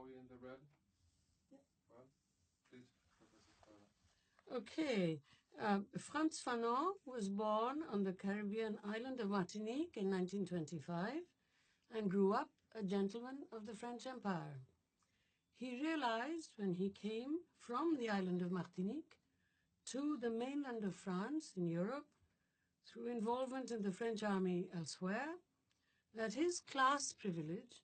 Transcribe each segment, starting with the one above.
we in the red? Yeah. Well, please, Professor Sala. Okay. Frantz Fanon was born on the Caribbean island of Martinique in 1925 and grew up a gentleman of the French Empire. He realized when he came from the island of Martinique to the mainland of France in Europe, through involvement in the French army elsewhere, that his class privilege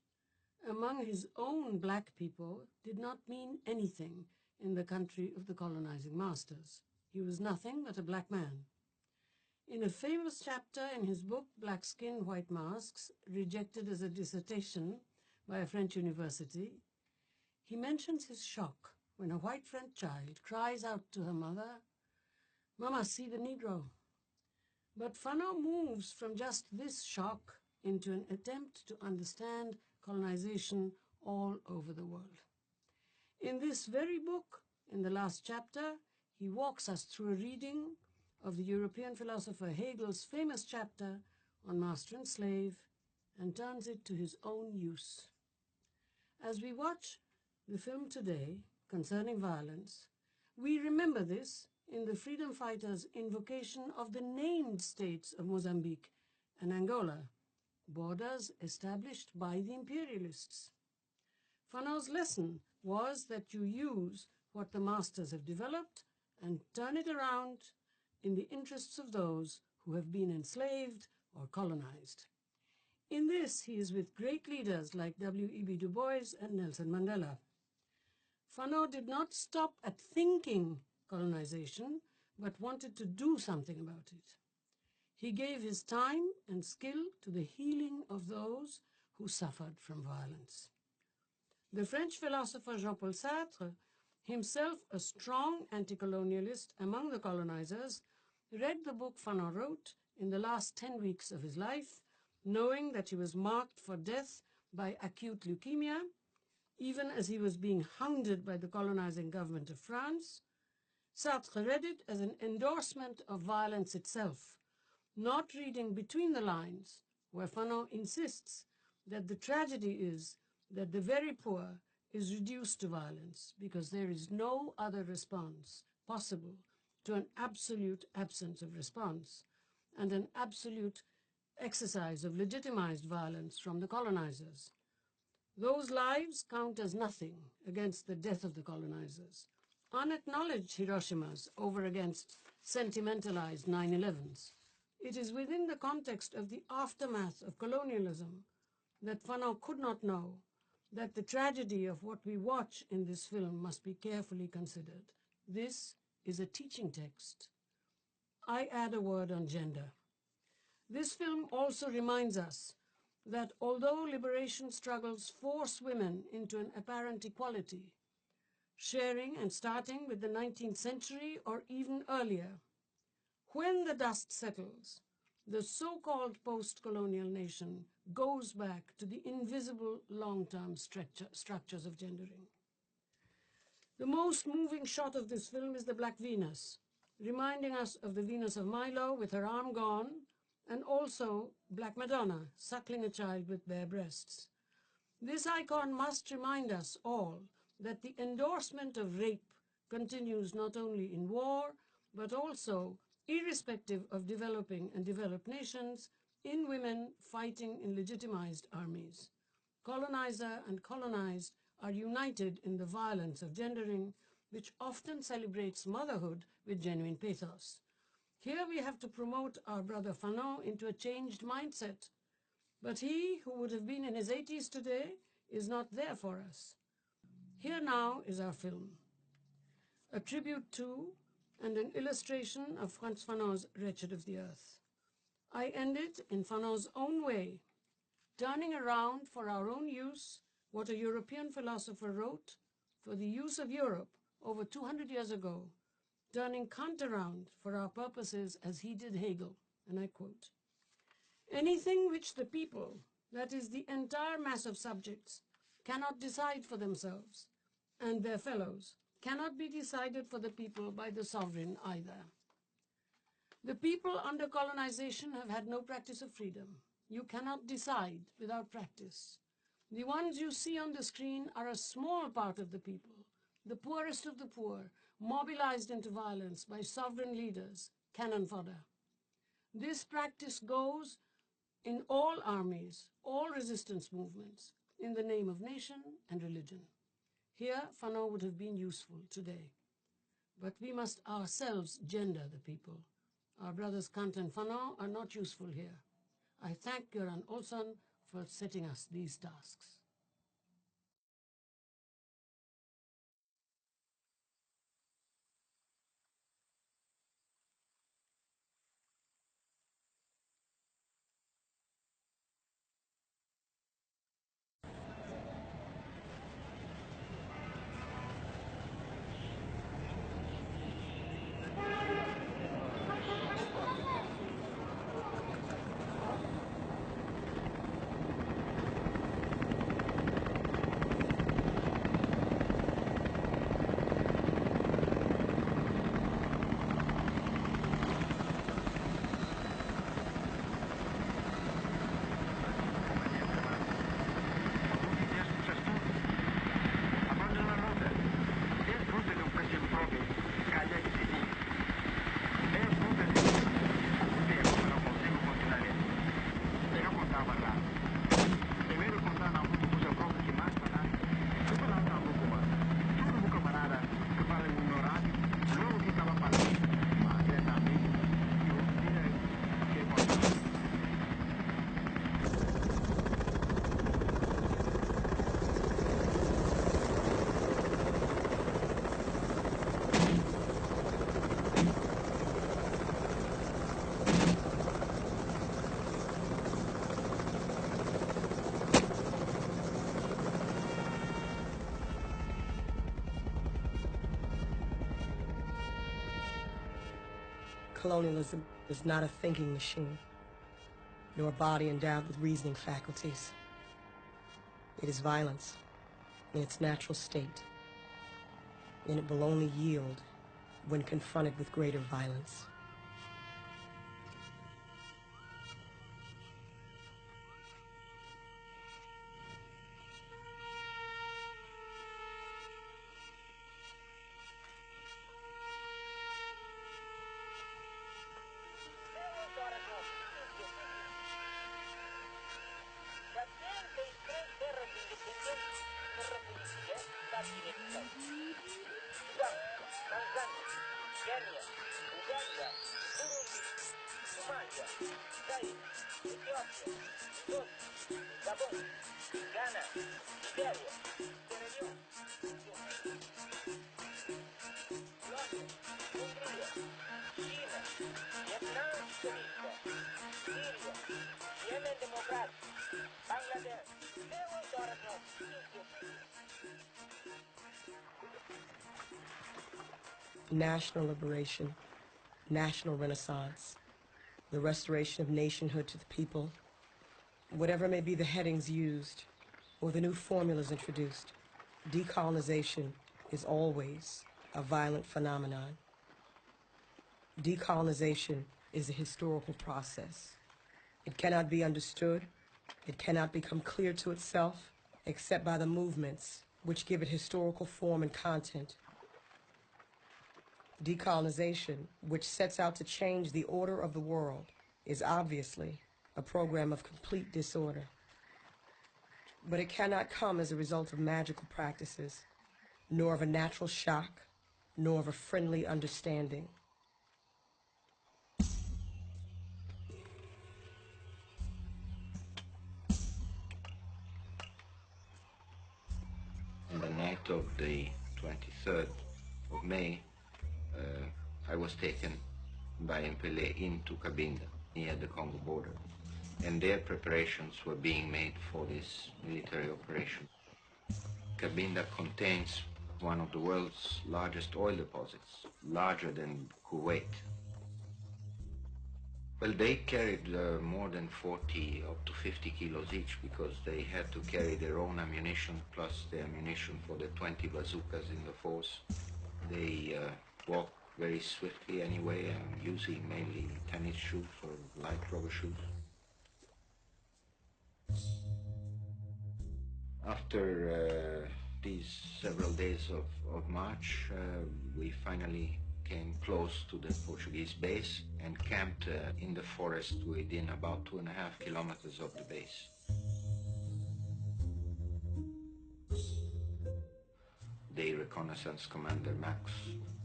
among his own black people did not mean anything in the country of the colonizing masters. He was nothing but a black man. In a famous chapter in his book, Black Skin, White Masks, rejected as a dissertation by a French university, he mentions his shock when a white French child cries out to her mother, "Mama, see the Negro." But Fanon moves from just this shock into an attempt to understand colonization all over the world. In this very book, in the last chapter, he walks us through a reading of the European philosopher Hegel's famous chapter on master and slave and turns it to his own use. As we watch the film today concerning violence, we remember this in the freedom fighters' invocation of the named states of Mozambique and Angola, borders established by the imperialists. Fanon's lesson was that you use what the masters have developed and turn it around in the interests of those who have been enslaved or colonized. In this, he is with great leaders like W.E.B. Du Bois and Nelson Mandela. Fanon did not stop at thinking colonization, but wanted to do something about it. He gave his time and skill to the healing of those who suffered from violence. The French philosopher Jean-Paul Sartre, himself a strong anti-colonialist among the colonizers, read the book Fanon wrote in the last 10 weeks of his life, knowing that he was marked for death by acute leukemia, even as he was being hounded by the colonizing government of France. Sartre read it as an endorsement of violence itself, not reading between the lines, where Fanon insists that the tragedy is that the very poor is reduced to violence because there is no other response possible to an absolute absence of response and an absolute exercise of legitimized violence from the colonizers. Those lives count as nothing against the death of the colonizers. Unacknowledged Hiroshimas over against sentimentalized 9/11s. It is within the context of the aftermath of colonialism that Fanon could not know that the tragedy of what we watch in this film must be carefully considered. This is a teaching text. I add a word on gender. This film also reminds us that although liberation struggles force women into an apparent equality, sharing and starting with the 19th century or even earlier, when the dust settles, the so-called post-colonial nation goes back to the invisible long-term structures of gendering. The most moving shot of this film is the Black Venus, reminding us of the Venus of Milo with her arm gone, and also Black Madonna suckling a child with bare breasts. This icon must remind us all that the endorsement of rape continues not only in war, but also, irrespective of developing and developed nations, in women fighting in legitimized armies. Colonizer and colonized are united in the violence of gendering, which often celebrates motherhood with genuine pathos. Here we have to promote our brother Fanon into a changed mindset. But he, who would have been in his 80s today, is not there for us. Here now is our film, a tribute to and an illustration of Frantz Fanon's Wretched of the Earth. I end it in Fanon's own way, turning around for our own use what a European philosopher wrote for the use of Europe over 200 years ago, turning Kant around for our purposes as he did Hegel, and I quote, "Anything which the people, that is the entire mass of subjects, cannot decide for themselves, and their fellows, cannot be decided for the people by the sovereign either. The people under colonization have had no practice of freedom. You cannot decide without practice. The ones you see on the screen are a small part of the people, the poorest of the poor, mobilized into violence by sovereign leaders, cannon fodder. This practice goes in all armies, all resistance movements, in the name of nation and religion. Here, Fanon would have been useful today. But we must ourselves gender the people. Our brothers Kant and Fanon are not useful here. I thank Göran Olsson for setting us these tasks. Colonialism is not a thinking machine, nor a body endowed with reasoning faculties. It is violence in its natural state, and it will only yield when confronted with greater violence. National liberation, national renaissance, the restoration of nationhood to the people, whatever may be the headings used or the new formulas introduced, decolonization is always a violent phenomenon. Decolonization is a historical process. It cannot be understood, it cannot become clear to itself, except by the movements which give it historical form and content. Decolonization, which sets out to change the order of the world, is obviously a program of complete disorder. But it cannot come as a result of magical practices, nor of a natural shock, nor of a friendly understanding. On the night of the 23rd of May, I was taken by MPLA into Cabinda, near the Congo border, and their preparations were being made for this military operation. Cabinda contains one of the world's largest oil deposits, larger than Kuwait. Well, they carried more than 40 up to 50 kilos each, because they had to carry their own ammunition plus the ammunition for the 20 bazookas in the force. They walk very swiftly anyway, and using mainly tennis shoes or light rubber shoes. After these several days of march, we finally came close to the Portuguese base and camped in the forest within about 2.5 kilometers of the base. The reconnaissance commander, Max,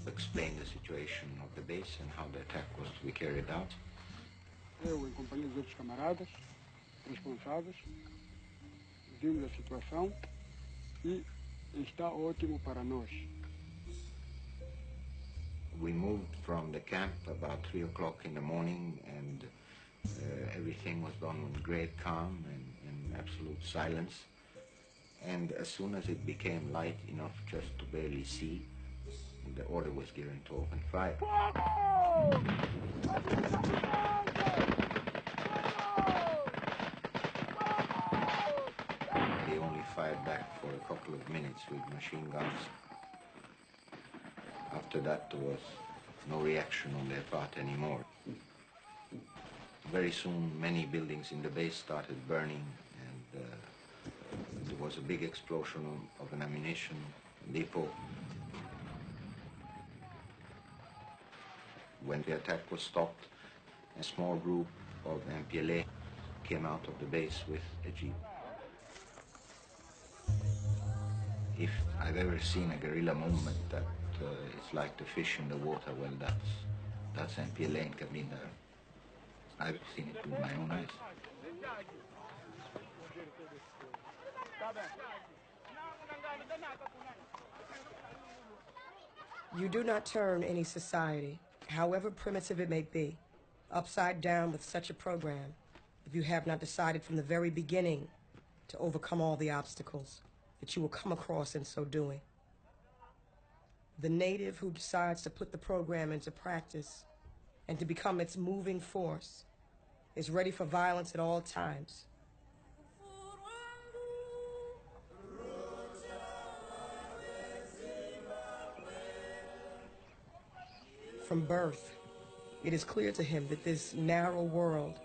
explained the situation of the base and how the attack was to be carried out. Eu, em companhia dos outros camaradas responsáveis, vimos a situação e está ótimo para nós. We moved from the camp about 3 o'clock in the morning, and everything was done with great calm and absolute silence. And as soon as it became light enough just to barely see, the order was given to open fire. They only fired back for a couple of minutes with machine guns. After that, there was no reaction on their part anymore. Very soon, many buildings in the base started burning, and there was a big explosion of an ammunition depot. When the attack was stopped, a small group of MPLA came out of the base with a jeep. If I've ever seen a guerrilla movement that it's like the fish in the water, well, that's MPLA in Cabinda. I've seen it with my own eyes. You do not turn any society, however primitive it may be, upside down with such a program if you have not decided from the very beginning to overcome all the obstacles that you will come across in so doing. The native who decides to put the program into practice and to become its moving force is ready for violence at all times. From birth, it is clear to him that this narrow world,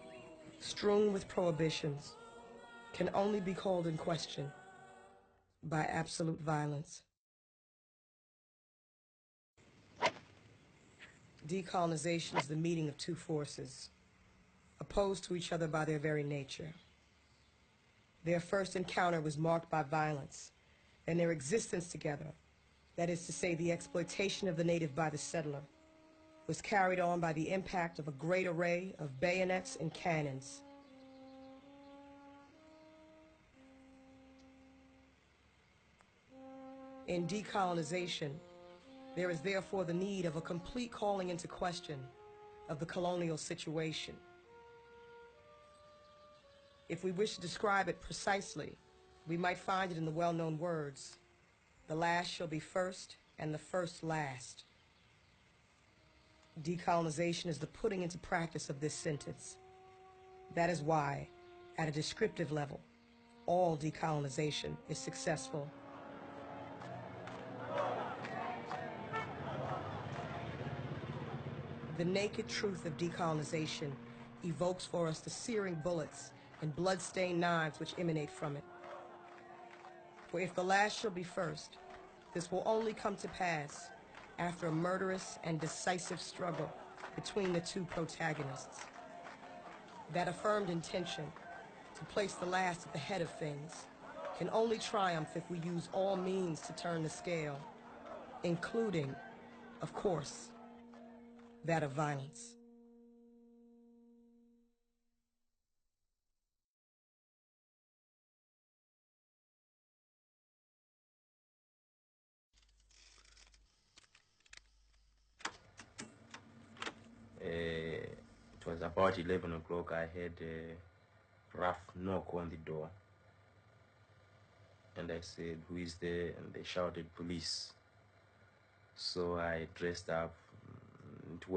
strewn with prohibitions, can only be called in question by absolute violence. Decolonization is the meeting of two forces, opposed to each other by their very nature. Their first encounter was marked by violence, and their existence together, that is to say, the exploitation of the native by the settler, was carried on by the impact of a great array of bayonets and cannons. In decolonization, there is therefore the need of a complete calling into question of the colonial situation. If we wish to describe it precisely, we might find it in the well-known words, "The last shall be first, and the first last." Decolonization is the putting into practice of this sentence. That is why, at a descriptive level, all decolonization is successful. The naked truth of decolonization evokes for us the searing bullets and blood-stained knives which emanate from it. For if the last shall be first, this will only come to pass after a murderous and decisive struggle between the two protagonists. That affirmed intention to place the last at the head of things can only triumph if we use all means to turn the scale, including, of course, that of violence. It was about 11 o'clock. I heard a rough knock on the door. And I said, "Who is there?" And they shouted, "Police." So I dressed up and I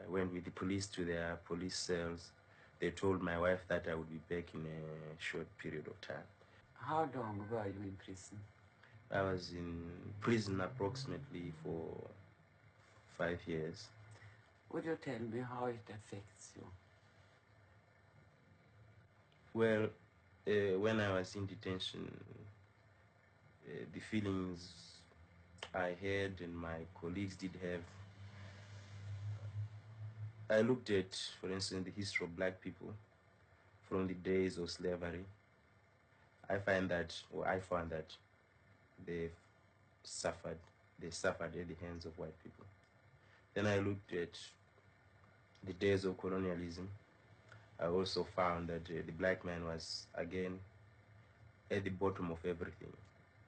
went with the police to their police cells. They told my wife that I would be back in a short period of time. How long were you in prison? I was in prison approximately for 5 years. Would you tell me how it affects you? Well, When I was in detention, the feelings I had and my colleagues did have, I looked at, for instance, the history of black people from the days of slavery. I found that they suffered at the hands of white people. Then I looked at the days of colonialism. I also found that the black man was, again, at the bottom of everything,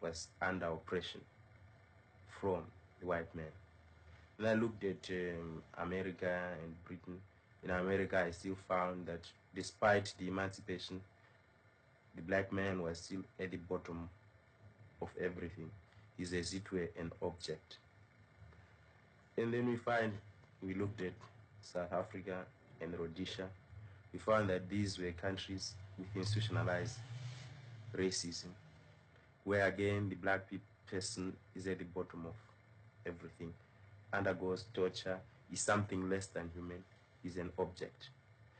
was under oppression from the white man. And I looked at America and Britain. In America, I still found that despite the emancipation, the black man was still at the bottom of everything. He's as it were an object. And then we looked at South Africa and Rhodesia. We found that these were countries with institutionalized racism, where again the black person is at the bottom of everything, undergoes torture, is something less than human, is an object.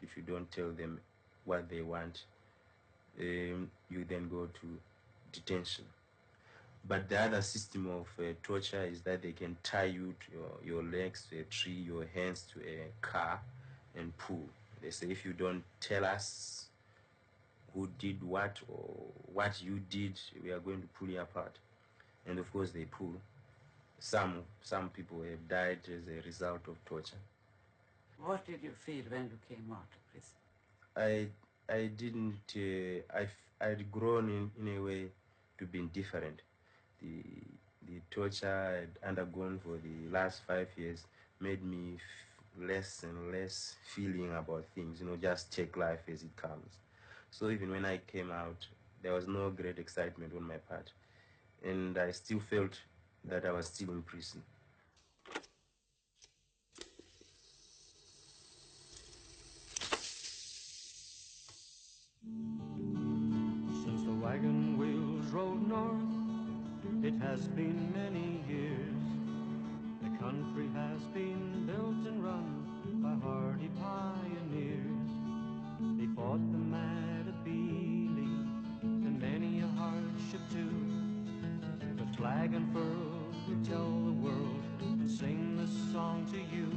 If you don't tell them what they want, you then go to detention. But the other system of torture is that they can tie you to your legs to a tree, your hands to a car, and pull. They say, if you don't tell us who did what or what you did, we are going to pull you apart. And of course they pull. Some people have died as a result of torture. What did you feel when you came out of prison? I didn't. I'd grown in a way to be indifferent. The torture I'd undergone for the last 5 years made me less and less feeling about things. Just take life as it comes. So even when I came out, there was no great excitement on my part, and I still felt that I was still in prison. Since the wagon wheels rode north, it has been many years. The country has been built and run by hardy pioneers. They fought the Matabele and many a hardship too. With flag unfurled, we tell the world and sing this song to you.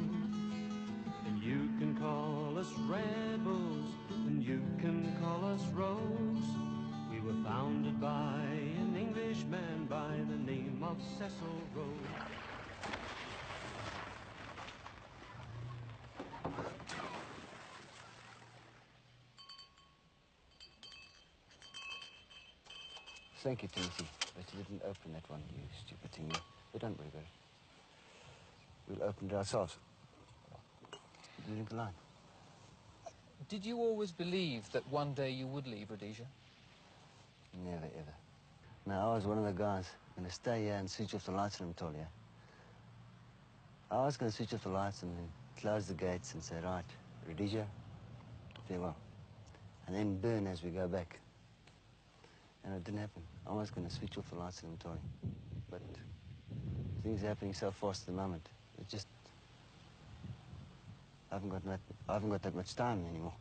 And you can call us rebels, and you can call us rogues. We were founded by an Englishman by the name of Cecil Rhodes. Thank you, Timothy, but you didn't open that one, you stupid thing. But don't worry about it. We'll open it ourselves. Leave the line. Did you always believe that one day you would leave Rhodesia? Never, ever. No, I was one of the guys going to stay here and switch off the lights in Anatolia. I was going to switch off the lights and then close the gates and say, right, Rhodesia, farewell. And then burn as we go back. And it didn't happen. I was going to switch off the lights in Anatolia. But things are happening so fast at the moment. It just... I haven't got that much time anymore.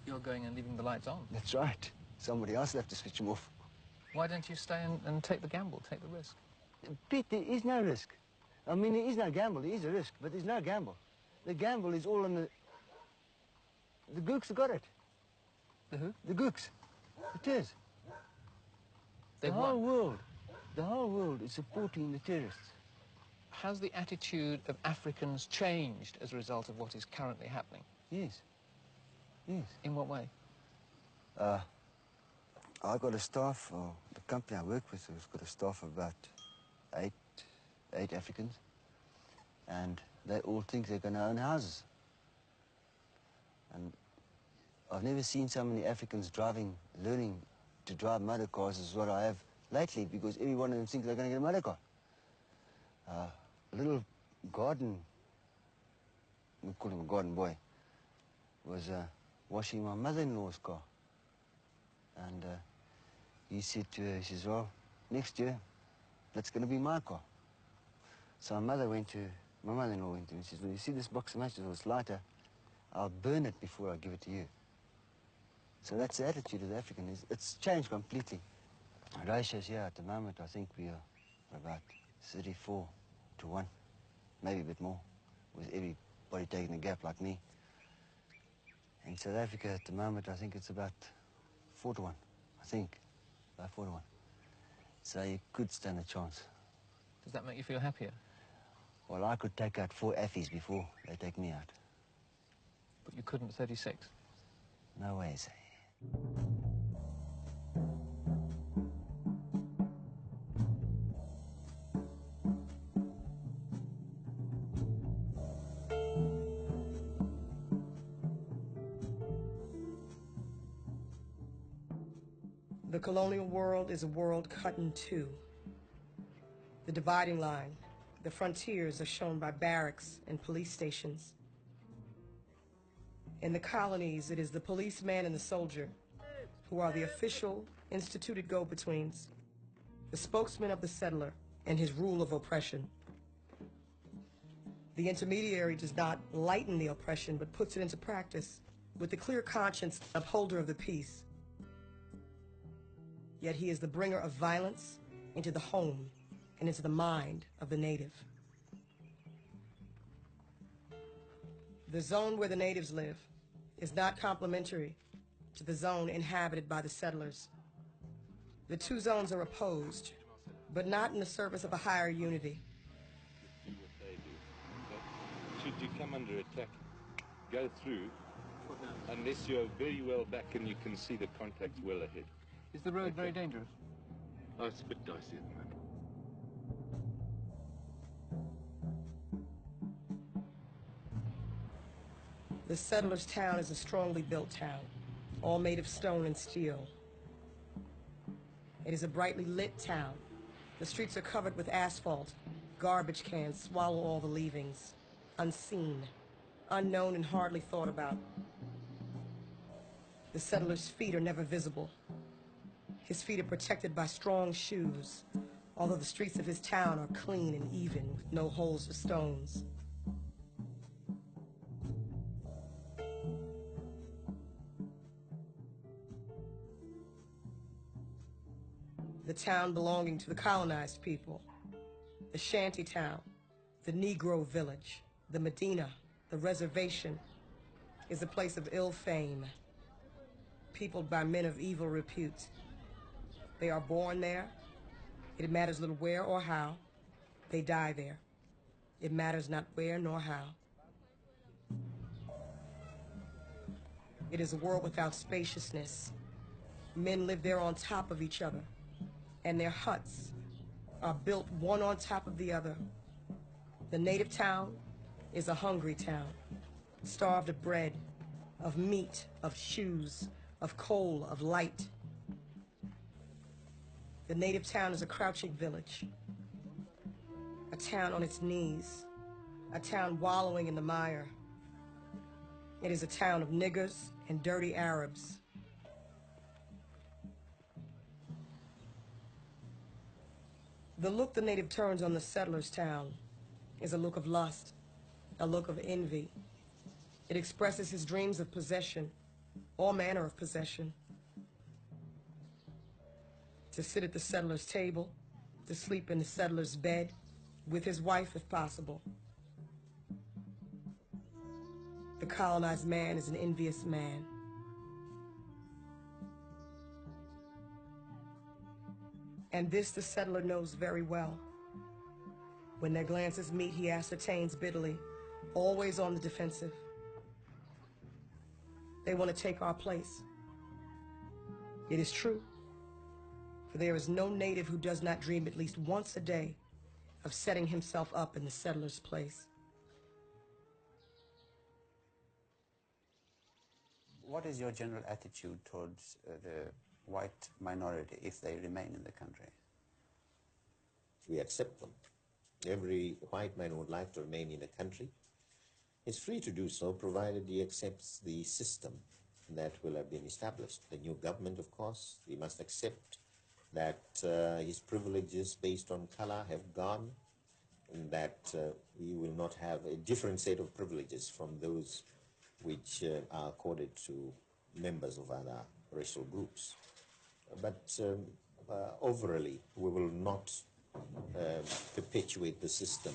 You're going and leaving the lights on? That's right. Somebody else will have to switch them off. Why don't you stay and take the gamble, take the risk? Pete, there is no risk. I mean, there is no gamble. There is a risk, but there's no gamble. The gamble is all on the... The gooks have got it. The who? The gooks. It is. The whole world is supporting the terrorists. Has the attitude of Africans changed as a result of what is currently happening? Yes. Yes. In what way? I got a staff, or the company I work with has got a staff of about eight Africans, and they all think they're going to own houses. And I've never seen so many Africans learning to drive motor cars as what I have lately, because every one of them thinks they're going to get a motor car. A little garden, we call him a garden boy, was washing my mother-in-law's car. And he said to her, he says, well, next year, that's going to be my car. So my mother-in-law went to him and says, well, you see this box of matches, it's lighter, I'll burn it before I give it to you. So that's the attitude of the African. It's changed completely. Ratios here at the moment, I think we are about 34-1, maybe a bit more, with everybody taking a gap like me. In South Africa at the moment, I think it's about 4-1, I think, about 4-1. So you could stand a chance. Does that make you feel happier? Well, I could take out 4 Affies before they take me out. But you couldn't 36? No ways. The colonial world is a world cut in two. The dividing line, the frontiers are shown by barracks and police stations. In the colonies, it is the policeman and the soldier who are the official, instituted go-betweens, the spokesman of the settler and his rule of oppression. The intermediary does not lighten the oppression, but puts it into practice with the clear conscience upholder of the peace. Yet he is the bringer of violence into the home and into the mind of the native. The zone where the natives live is not complementary to the zone inhabited by the settlers. The two zones are opposed, but not in the service of a higher unity. Do what they do. Okay? Should you come under attack, go through, unless you're very well back and you can see the contacts well ahead. Is the road very dangerous? Oh, it's a bit dicey at the moment. The settler's town is a strongly built town, all made of stone and steel. It is a brightly lit town. The streets are covered with asphalt. Garbage cans swallow all the leavings. Unseen, unknown, and hardly thought about. The settler's feet are never visible. His feet are protected by strong shoes, although the streets of his town are clean and even, with no holes or stones. The town belonging to the colonized people, the shanty town, the Negro village, the Medina, the reservation, is a place of ill fame, peopled by men of evil repute. They are born there. It matters little where or how. They die there. It matters not where nor how. It is a world without spaciousness. Men live there on top of each other, and their huts are built one on top of the other. The native town is a hungry town, starved of bread, of meat, of shoes, of coal, of light. The native town is a crouching village, a town on its knees, a town wallowing in the mire. It is a town of niggers and dirty Arabs. The look the native turns on the settler's town is a look of lust, a look of envy. It expresses his dreams of possession, all manner of possession. To sit at the settler's table, to sleep in the settler's bed, with his wife if possible. The colonized man is an envious man. And this the settler knows very well. When their glances meet, he ascertains bitterly, always on the defensive. They want to take our place. It is true, for there is no native who does not dream at least once a day of setting himself up in the settler's place. What is your general attitude towards the white minority if they remain in the country? We accept them. Every white man who would like to remain in the country is free to do so, provided he accepts the system that will have been established. The new government, of course, we must accept that his privileges based on color have gone, and that we will not have a different set of privileges from those which are accorded to members of other racial groups. But overally, we will not perpetuate the system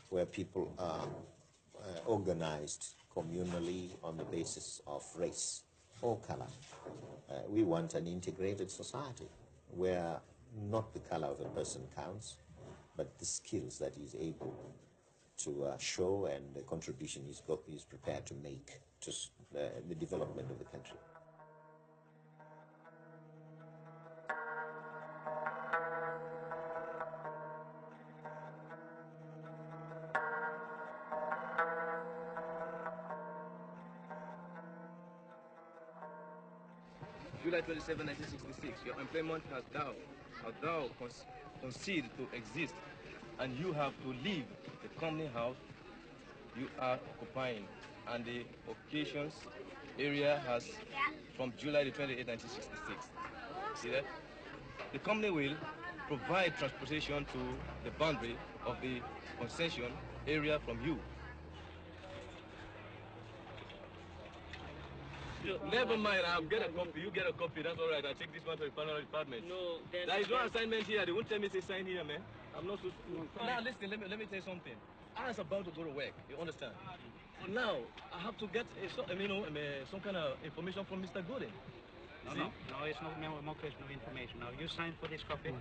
where people are organized communally on the basis of race or color. We want an integrated society where not the color of a person counts, but the skills that he's able to show and the contribution he's prepared to make to the development of the country. July 27, 1966, your employment has thou conceded to exist, and you have to leave the company house you are occupying, and the occasions area has from July the 28th, 1966. See that? The company will provide transportation to the boundary of the concession area from you. Never mind, I'll get a copy. You get a copy, that's all right. I'll take this one to the panel department. No, there is no assignment here. They won't tell me to sign here, man. I'm not so stupid. Now, listen, let me tell you something. I was about to go to work, you understand? So now, I have to get some kind of information from Mr. Gooden. No, it's not more question of information. Now, you sign for this copy,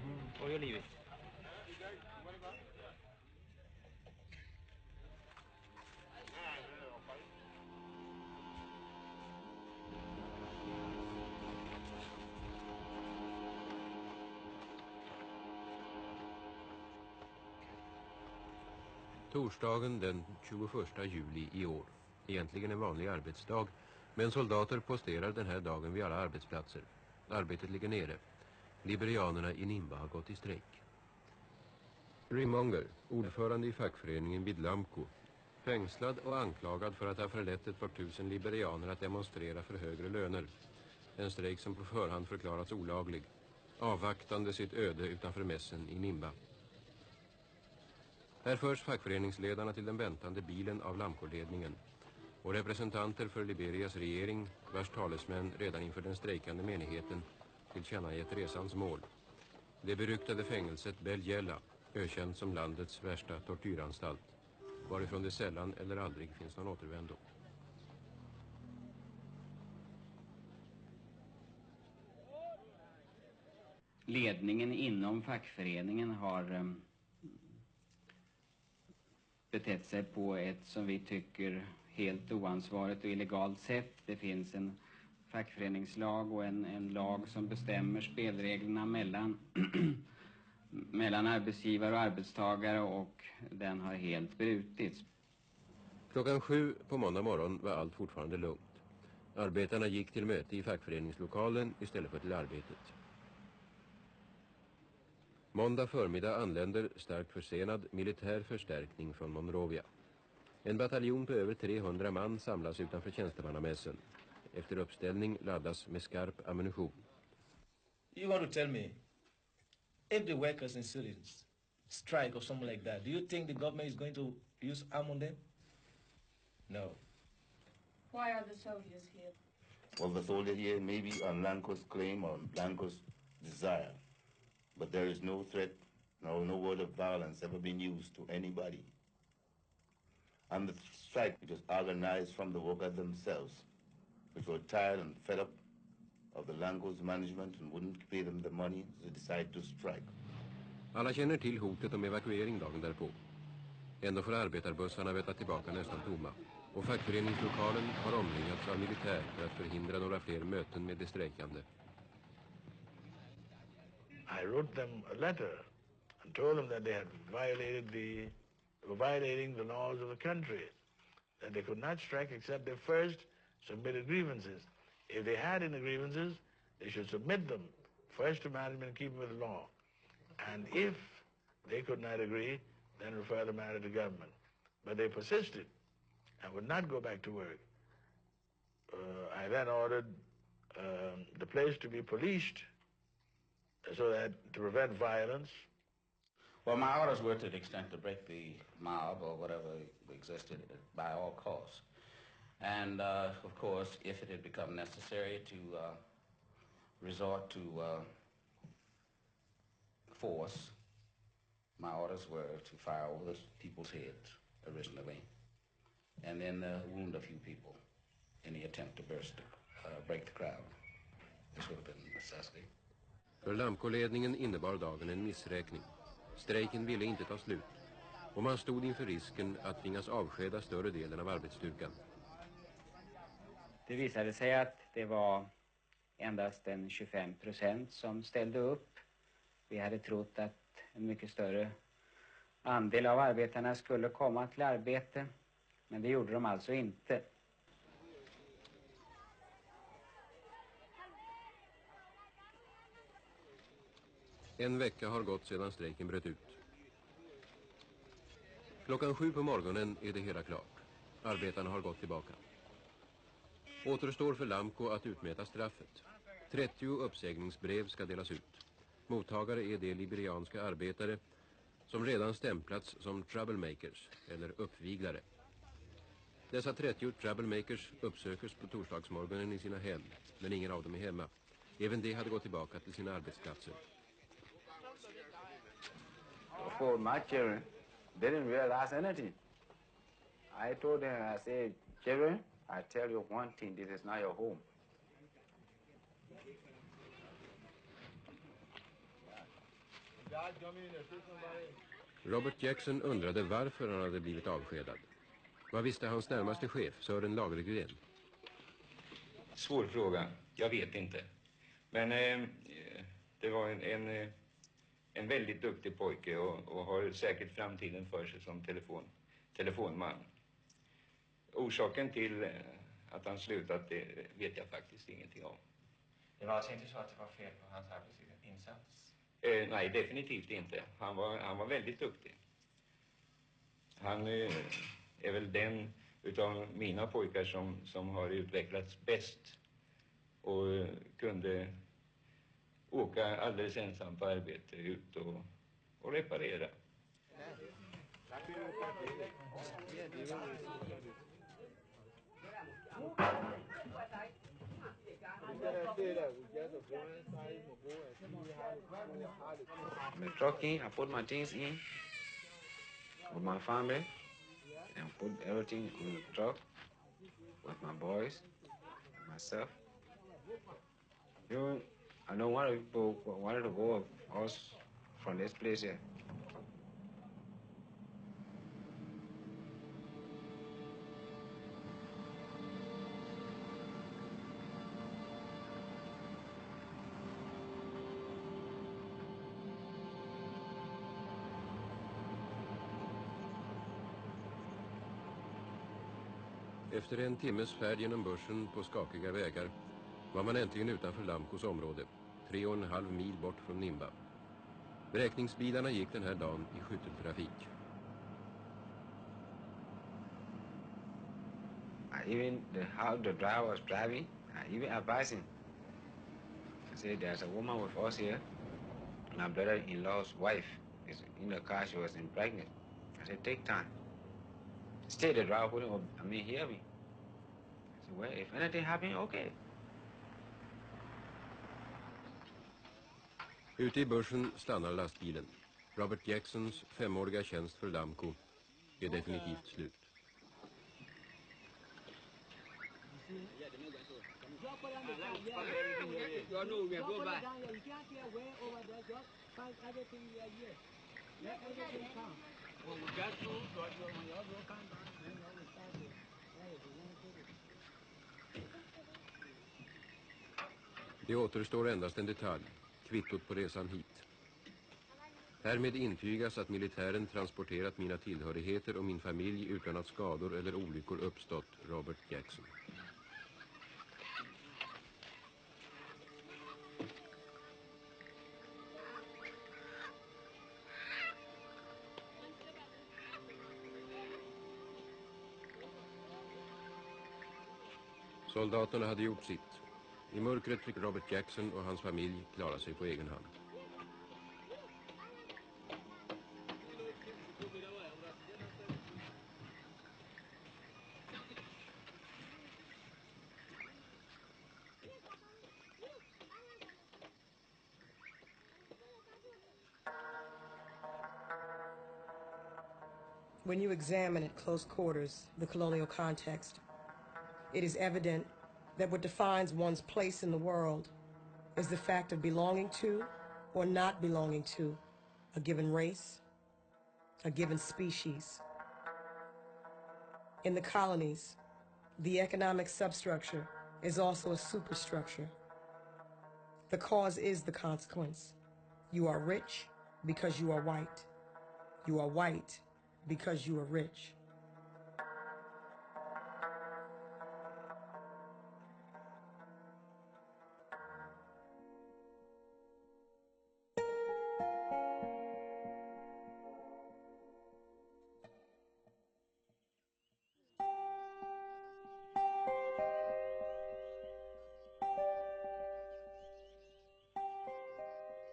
or you leave it. Torsdagen den 21 juli i år. Egentligen en vanlig arbetsdag, men soldater posterar den här dagen vid alla arbetsplatser. Arbetet ligger nere. Liberianerna i Nimba har gått i strejk. Rimonger, ordförande i fackföreningen vid Lamco, fängslad och anklagad för att ha förlett ett par tusen liberianer att demonstrera för högre löner. En strejk som på förhand förklarats olaglig, avvaktande sitt öde utanför mässen i Nimba. Här förs fackföreningsledarna till den väntande bilen av Lamco-ledningen och representanter för Liberias regering, vars talesmän redan inför den strejkande menigheten tillkännagett resans mål. Det beryktade fängelset Beljella, ökänt som landets värsta tortyranstalt, varifrån det sällan eller aldrig finns någon återvändo. Ledningen inom fackföreningen har betett sig på ett som vi tycker helt oansvarigt och illegalt sätt. Det finns en fackföreningslag och en lag som bestämmer spelreglerna mellan arbetsgivare och arbetstagare, och den har helt brutits. Klockan 7 på måndag morgon var allt fortfarande lugnt. Arbetarna gick till möte i fackföreningslokalen istället för till arbetet. Måndag förmiddag anländer starkt försenad militär förstärkning från Monrovia. En bataljon på över 300 man samlas utanför tjänstemannamässen. Efter uppställning laddas med skarp ammunition. You want to tell me, if the workers in citizens strike or something like that, do you think the government is going to use arm on them? No. Why are the soldiers here? Well, the soldiers here may be on Lanco's claim or Lanco's desire. But there is no threat, no word of violence ever been used to anybody. And the strike, which was organized from the workers themselves, which were tired and fed up of the Lanco's management and wouldn't pay them the money, so they decided to strike. Alla känner till hotet om evakuering dagen därpå. Ändå får arbetarbussarna veta tillbaka nästan tomma. Och fackföreningslokalen har omringats av militär för att förhindra några fler möten med de strejkande. I wrote them a letter and told them that they had were violating the laws of the country, that they could not strike except they first submitted grievances. If they had any grievances, they should submit them first to management and keep them with the law. And if they could not agree, then refer the matter to government. But they persisted and would not go back to work. I then ordered the place to be policed so that to prevent violence. Well, my orders were to the extent to break the mob or whatever existed by all costs. And of course, if it had become necessary to resort to force, my orders were to fire over the people's heads originally, and then wound a few people in the attempt to break the crowd. This would have been a necessity. För Lamco-ledningen innebar dagen en missräkning. Strejken ville inte ta slut, och man stod inför risken att tvingas avskeda större delen av arbetsstyrkan. Det visade sig att det var endast en 25% som ställde upp. Vi hade trott att en mycket större andel av arbetarna skulle komma till arbete, men det gjorde de alltså inte. En vecka har gått sedan strejken bröt ut. Klockan 7 på morgonen är det hela klart. Arbetarna har gått tillbaka. Återstår för Lamco att utmäta straffet. 30 uppsägningsbrev ska delas ut. Mottagare är de liberianska arbetare som redan stämplats som troublemakers eller uppviglare. Dessa 30 troublemakers uppsökers på torsdagsmorgonen i sina hem, men ingen av dem är hemma. Även de hade gått tillbaka till sina arbetsplatser. For my children, they didn't realize anything. I told them, I said, children, I tell you one thing, this is not your home. Robert Jackson undrade varför han hade blivit avskedad. Vad visste hans närmaste chef, Sören Lagergren? Svår fråga, jag vet inte. Men det var en väldigt duktig pojke och har säkert framtiden för sig som telefonman. Orsaken till att han slutat, det vet jag faktiskt ingenting om. Det var alltså inte så att det var fel på hans arbetsinsats? Nej, definitivt inte. Han var väldigt duktig. Han är väl den utav mina pojkar som har utvecklats bäst och kunde åka alldeles ensam på arbete ut och reparera. The truck in, I put my things in with my family and put everything in the truck with my boys, myself. I know one of the people wanted to go us from this place here. Efter en timmes färd genom bushen på skakiga vägar var man äntligen utanför Lamcos område, 3,5 mil bort från Nimba. Beräkningsbilarna gick den här dagen i skytteltrafik. Even how the driver was driving, I even advised him. I said, there's a woman with us here. My brother-in-law's wife is in the car. She was pregnant. I said, take time. Stay the driver putting up. Hear me. I said, well, if anything happens, okay. Ute i bushen stannar lastbilen. Robert Jacksons 5-åriga tjänst för Lamco är definitivt slut. Det återstår endast en detalj, kvittot på resan hit. Härmed intygas att militären transporterat mina tillhörigheter och min familj utan att skador eller olyckor uppstått, Robert Jackson. Soldaterna hade gjort sitt. I mörkret fick Robert Jackson och hans familj klara sig på egen hand. When you examine at close quarters the colonial context, it is evident that what defines one's place in the world is the fact of belonging to or not belonging to a given race, a given species. In the colonies, the economic substructure is also a superstructure. The cause is the consequence. You are rich because you are white. You are white because you are rich.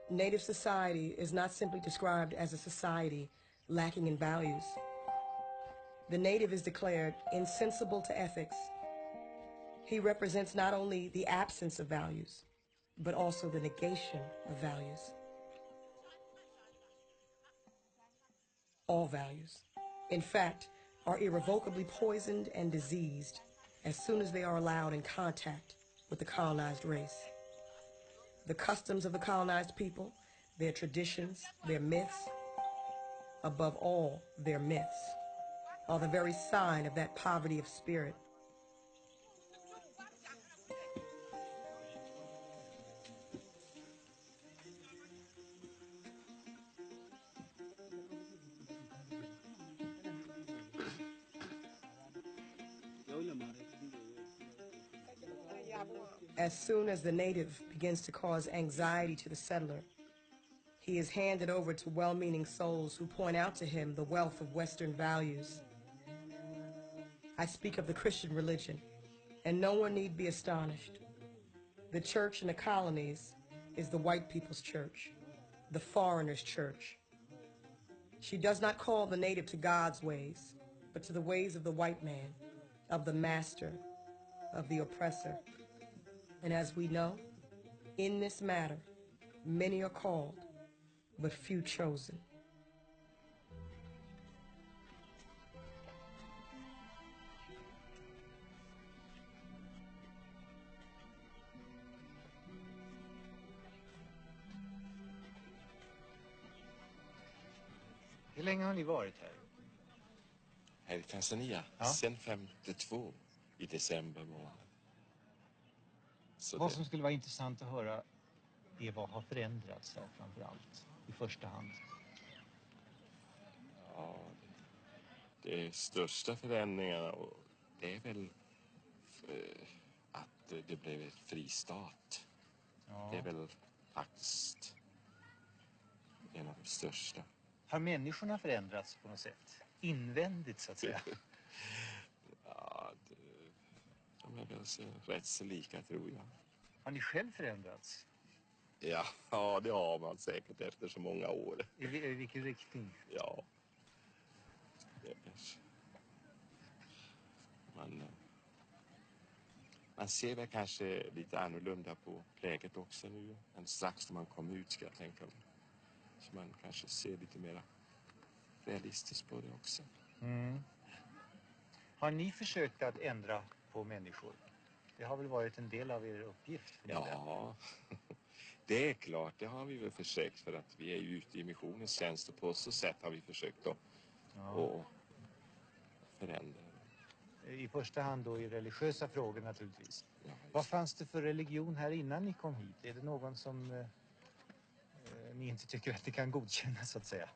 Native society is not simply described as a society lacking in values. The native is declared insensible to ethics. He represents not only the absence of values, but also the negation of values. All values, in fact, are irrevocably poisoned and diseased as soon as they are allowed in contact with the colonized race. The customs of the colonized people, their traditions, their myths, above all, their myths, are the very sign of that poverty of spirit. As soon as the native begins to cause anxiety to the settler, he is handed over to well-meaning souls who point out to him the wealth of Western values. I speak of the Christian religion, and no one need be astonished. The church in the colonies is the white people's church, the foreigner's church. She does not call the native to God's ways, but to the ways of the white man, of the master, of the oppressor. And as we know, in this matter, many are called, but few chosen. Hur länge har ni varit här? Här i Tanzania? Ja. Sen 52 i december månad. Vad som skulle vara intressant att höra är vad har förändrats här framför allt, i första hand? Ja, det största förändringarna och det är väl att det blev ett fristat. Ja. Det är väl faktiskt en av de största. Har människorna förändrats på något sätt? Invändigt så att säga? Ja, de är väl rätt så lika tror jag. Har ni själv förändrats? Ja, det har man säkert efter så många år. I vilken riktning? Ja. Man ser väl kanske lite annorlunda på läget också nu än strax när man kom ut ska jag tänka mig. Så man kanske ser lite mer realistiskt på det också. Mm. Har ni försökt att ändra på människor? Det har väl varit en del av er uppgift? Ja, det är klart. Det har vi väl försökt för att vi är ju ute i missionens tjänst och på så sätt har vi försökt att förändra. I första hand då i religiösa frågor naturligtvis. Ja, vad fanns det för religion här innan ni kom hit? Är det någon som ni inte tycker att det kan godkänna så att säga?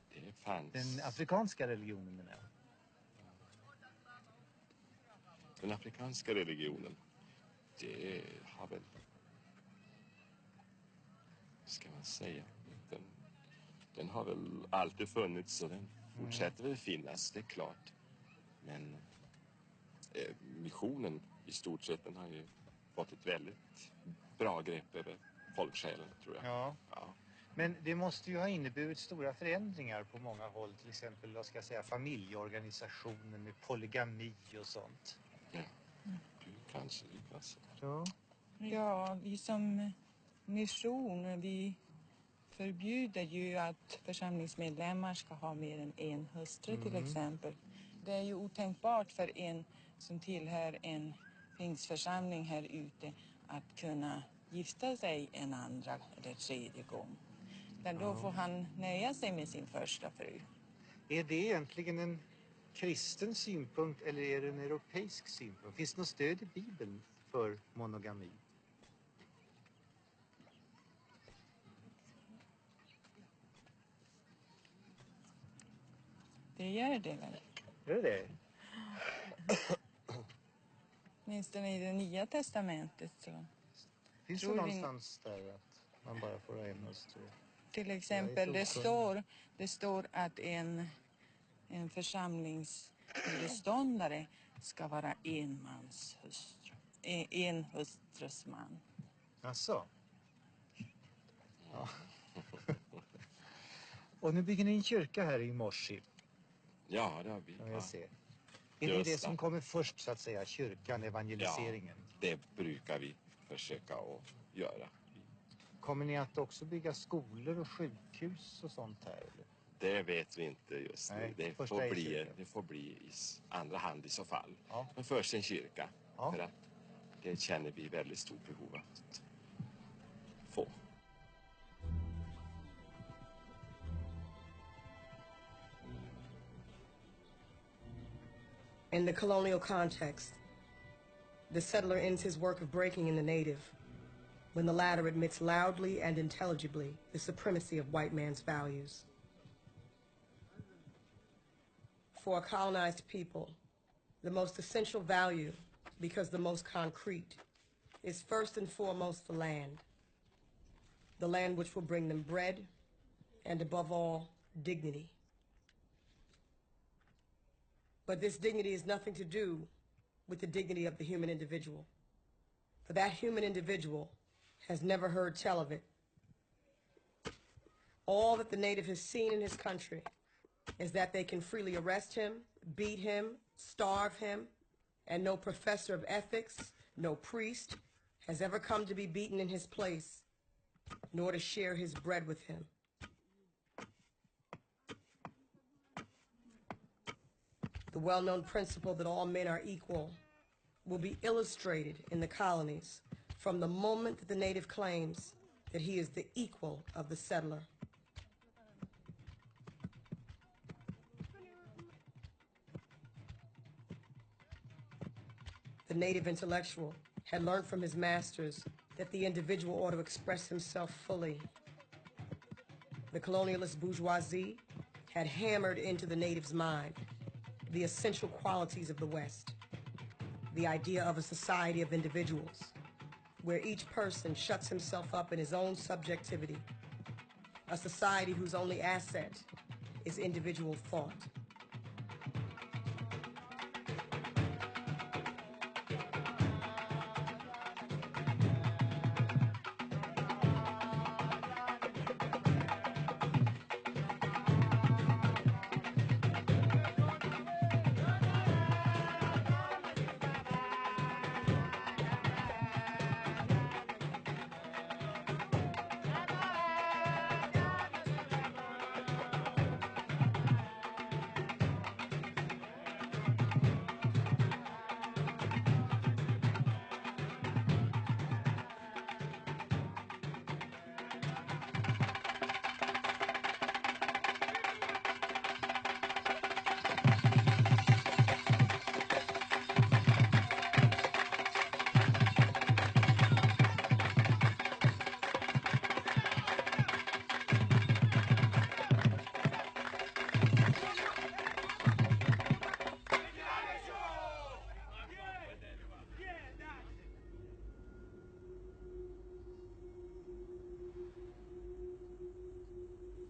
Det fanns. Den afrikanska religionen menar jag. Den afrikanska religionen, det har väl, ska man säga, den har väl alltid funnits och den fortsätter väl finnas, det är klart. Men missionen i stort sett, den har ju fått ett väldigt bra grepp över folksjälen tror jag. Ja. Men det måste ju ha inneburit stora förändringar på många håll, till exempel vad ska jag säga, familjeorganisationen med polygami och sånt. Ja, du kanske. Ja. Ja, vi som mission, vi förbjuder ju att församlingsmedlemmar ska ha mer än en hustru till exempel. Det är ju otänkbart för en som tillhör en pingstförsamling här ute att kunna gifta sig en andra eller tredje gång. Men då får han nöja sig med sin första fru. Är det egentligen en kristen synpunkt eller är det en europeisk synpunkt? Finns det något stöd i Bibeln för monogami? Det gör det väl? Gör det? Åtminstone i det nya testamentet så. Finns det någonstans där att man bara får ha en hustru? Till exempel det står att en församlingsföreståndare ska vara en mans hustru. En hustrus man. Asså? Ja. Och nu bygger ni en kyrka här i Morsi. Ja, det har vi. Ja, jag ser. Är det som kommer först så att säga, kyrkan, evangeliseringen? Ja, det brukar vi försöka att göra. Kommer ni att också bygga skolor och sjukhus och sånt här? Eller? Det vet vi inte just nu. Nej, det får bli i andra hand i så fall. Ja. Men först en kyrka. Ja. För att det känner vi väldigt stort behov att få. In the colonial context, the settler ends his work of breaking in the native when the latter admits loudly and intelligibly the supremacy of white man's values. For a colonized people, the most essential value, because the most concrete, is first and foremost the land which will bring them bread and, above all, dignity. But this dignity has nothing to do with the dignity of the human individual. For that human individual has never heard tell of it. All that the native has seen in his country is that they can freely arrest him, beat him, starve him, and no professor of ethics, no priest, has ever come to be beaten in his place, nor to share his bread with him. The well-known principle that all men are equal will be illustrated in the colonies from the moment that the native claims that he is the equal of the settler. The native intellectual had learned from his masters that the individual ought to express himself fully. The colonialist bourgeoisie had hammered into the native's mind the essential qualities of the West, the idea of a society of individuals, where each person shuts himself up in his own subjectivity, a society whose only asset is individual thought.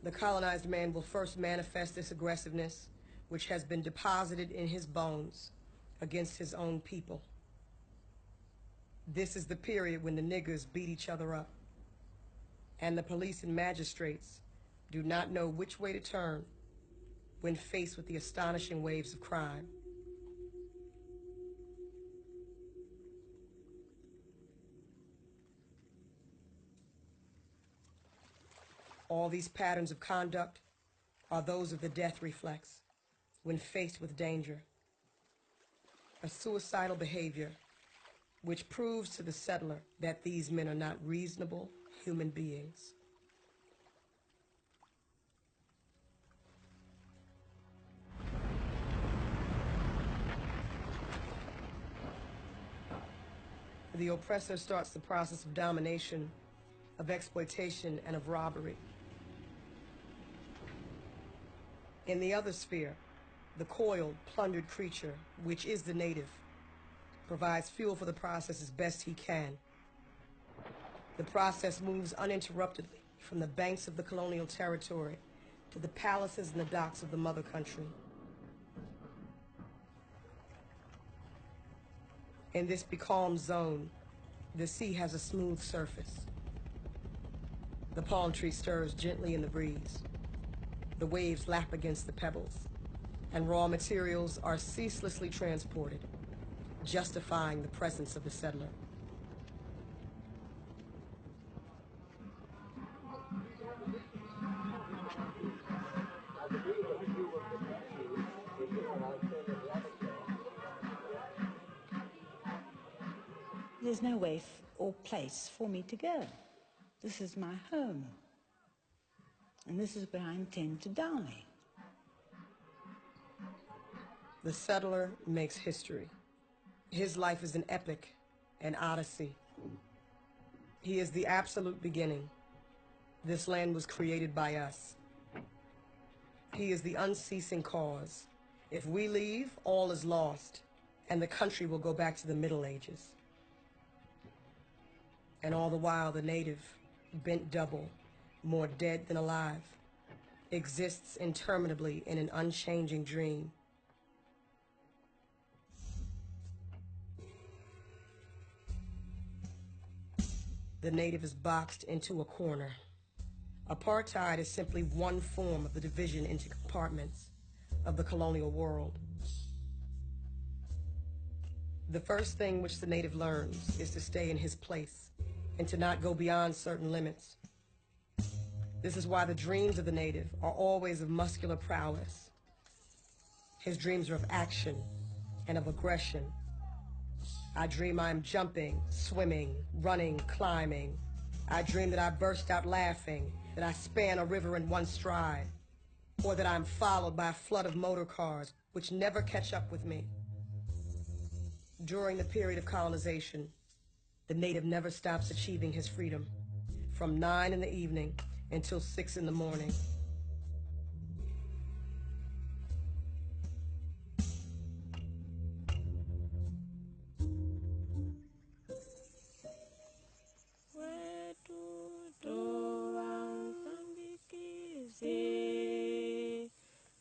The colonized man will first manifest this aggressiveness, which has been deposited in his bones, against his own people. This is the period when the niggers beat each other up, and the police and magistrates do not know which way to turn when faced with the astonishing waves of crime. All these patterns of conduct are those of the death reflex when faced with danger. A suicidal behavior which proves to the settler that these men are not reasonable human beings. The oppressor starts the process of domination, of exploitation, and of robbery. In the other sphere, the coiled, plundered creature, which is the native, provides fuel for the process as best he can. The process moves uninterruptedly from the banks of the colonial territory to the palaces and the docks of the mother country. In this becalmed zone, the sea has a smooth surface. The palm tree stirs gently in the breeze. The waves lap against the pebbles, and raw materials are ceaselessly transported, justifying the presence of the settler. There's no way or place for me to go. This is my home. And this is where I intend to die. The settler makes history. His life is an epic, an odyssey. He is the absolute beginning. This land was created by us. He is the unceasing cause. If we leave, all is lost, and the country will go back to the Middle Ages. And all the while, the native, bent double, more dead than alive, exists interminably in an unchanging dream. The native is boxed into a corner. Apartheid is simply one form of the division into compartments of the colonial world. The first thing which the native learns is to stay in his place and to not go beyond certain limits. This is why the dreams of the native are always of muscular prowess. His dreams are of action and of aggression. I dream I am jumping, swimming, running, climbing. I dream that I burst out laughing, that I span a river in one stride, or that I'm followed by a flood of motor cars which never catch up with me. During the period of colonization, the native never stops achieving his freedom, from 9 in the evening until 6 in the morning.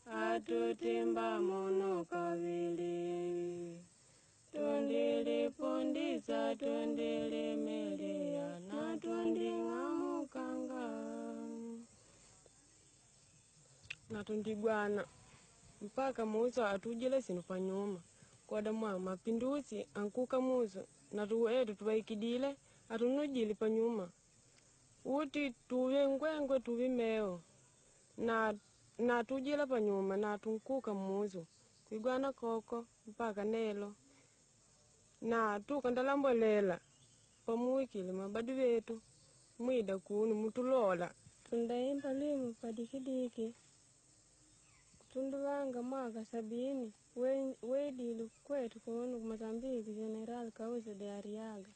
Atutimba mono kavili tondele pondiza tondele melia na tondinga mukanga na tondigwana mpaka muzo atujele sinu panyuma kwada mwa mapinduzi ankuka muzo na tuwetu tuwaikidile atunujili panyuma uti tuwe ngwengwe tuvimeo na tujila panyuma na tunkuka muzo kuigwana koko mpaka nelo na tukandalambolela pamuikile mabadi wetu mwida kunu mutulola tundaimba limu padikidiki tunduvanga mwaka 70 wedili kwetu kunu Mozambiki General Kauza de Arriaga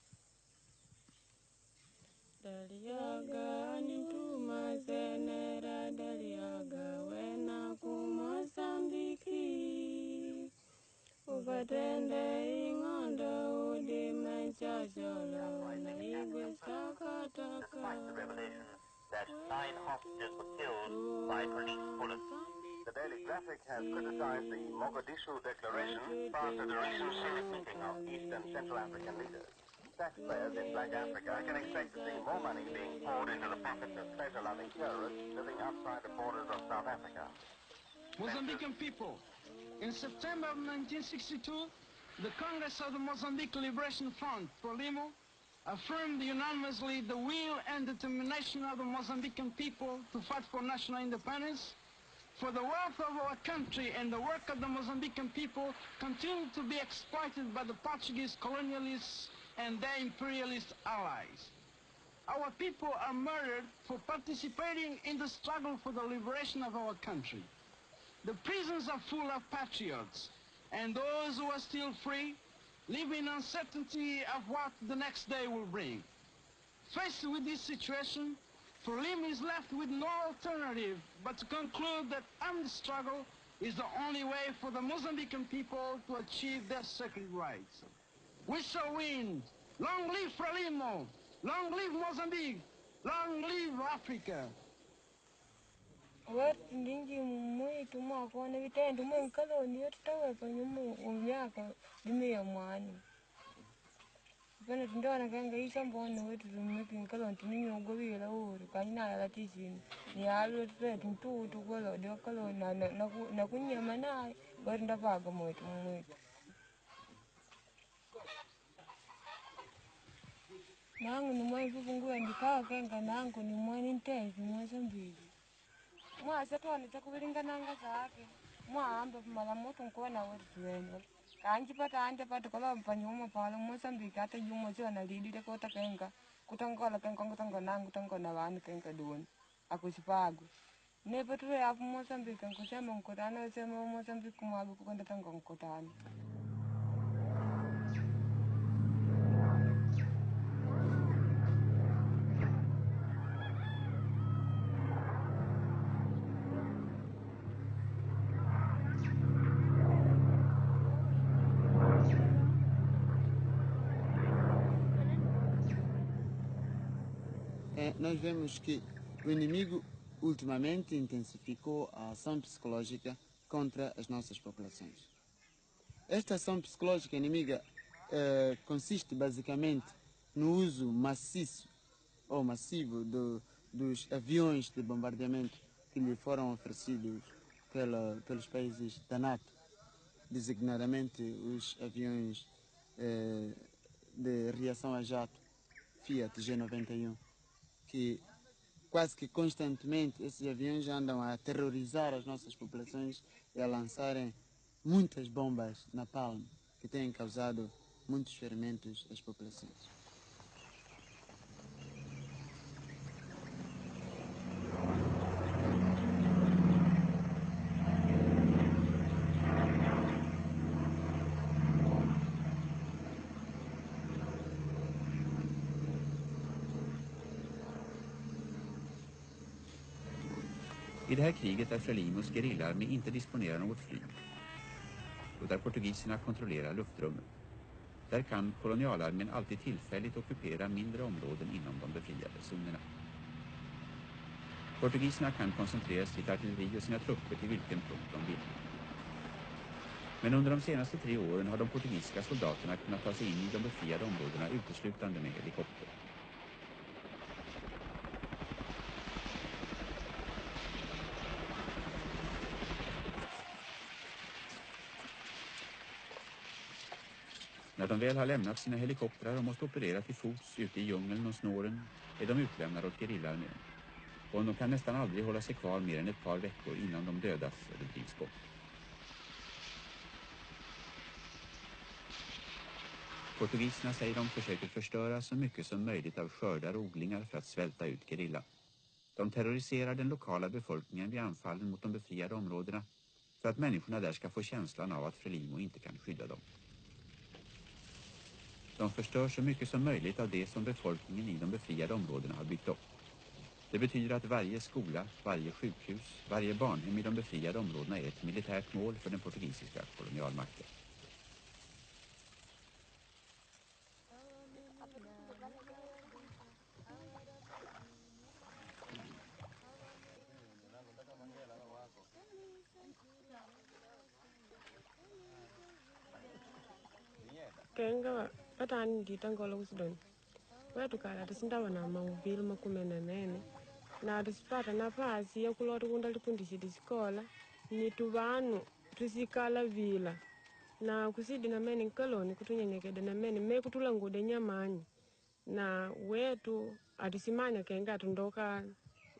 Daliaga nituma senera Daliaga wena ku Mozambiki ukatende ingondo udime chachola na igwe takataka that 9 hostages were killed by police bullets. The Daily Graphic has criticized the Mogadishu Declaration after the recent Senate meeting of East and Central African leaders. Taxpayers in Black Africa can expect to see more money being poured into the pockets of treasure-loving terrorists living outside the borders of South Africa. Mozambican people, in September of 1962, the Congress of the Mozambique Liberation Front, Frelimo, affirmed unanimously the will and determination of the Mozambican people to fight for national independence, for the wealth of our country and the work of the Mozambican people continue to be exploited by the Portuguese colonialists and their imperialist allies. Our people are murdered for participating in the struggle for the liberation of our country. The prisons are full of patriots, and those who are still free live in uncertainty of what the next day will bring. Faced with this situation, Frelimo is left with no alternative but to conclude that armed struggle is the only way for the Mozambican people to achieve their sacred rights. We shall win! Long live Frelimo! Long live Mozambique! Long live Africa! Watu ndingi mwitu mwakona vitendo mwenkaloni yotutawepa nyumu umyaka dumiya mwani. Pena tindona kanga isa mbona wetu tumiki nkaloni tininyogo wila uri kanina ala tisini. Ni alu tuwetu mtutu kwa dio kaloni na kunyama nae watu ndapaga mwitu mwitu. Nangu ni mwenye kufunguwa ndikawa kenga nangu ni mwenye ntenzi Mozambique. Mwa setwani takubiringa nanga zake. Mwa amba mala moto nkuona wetu wenu. Kanji pata ante pata kola mpanyuma pala Mozambique hata yumo sio na lidi de kota kenga. Kutangola kenga nangu tangona wanu kenga duoni. Akusipagu. Nepa tuwe hapo Mozambique nkusema nkutana sema Mozambique kumwaga kukonda tango nkutana. Nós vemos que o inimigo ultimamente intensificou a ação psicológica contra as nossas populações. Esta ação psicológica inimiga consiste basicamente no uso maciço ou massivo dos aviões de bombardeamento que lhe foram oferecidos pelos países da NATO, designadamente os aviões de reação a jato Fiat G91, que quase que constantemente esses aviões andam a aterrorizar as nossas populações e a lançarem muitas bombas na palma, que têm causado muitos ferimentos às populações. I det här kriget där Frelimos gerillaarmé inte disponerar något flyg och där portugiserna kontrollerar luftrummet, där kan kolonialarmén alltid tillfälligt ockupera mindre områden inom de befriade zonerna. Portugiserna kan koncentrera sitt artilleri och sina trupper till vilken punkt de vill. Men under de senaste 3 åren har de portugisiska soldaterna kunnat ta sig in i de befriade områdena uteslutande med helikopter. När de väl har lämnat sina helikoptrar och måste operera till fots ute i djungeln och snåren är de utlämnade åt gerillarmén. Och de kan nästan aldrig hålla sig kvar mer än ett par veckor innan de dödas eller drivs bort. Portugiserna säger de försöker förstöra så mycket som möjligt av skördar och odlingar för att svälta ut gerillan. De terroriserar den lokala befolkningen vid anfallen mot de befriade områdena för att människorna där ska få känslan av att Frelimo inte kan skydda dem. De förstör så mycket som möjligt av det som befolkningen i de befriade områdena har byggt upp. Det betyder att varje skola, varje sjukhus, varje barnhem i de befriade områdena är ett militärt mål för den portugisiska kolonialmakten. Kenga patani ditangola usdon. Wetu kala tasindawa na mauvili makumenanene. Na tusipata nafasi ya kulota kunda lipundishi disikola. Ni tuvanu tusikala vila. Na kusidi na meni nkaloni kutunyenyekede na meni me kutulangude nyamani. na wetu atisimanya kenga tundoka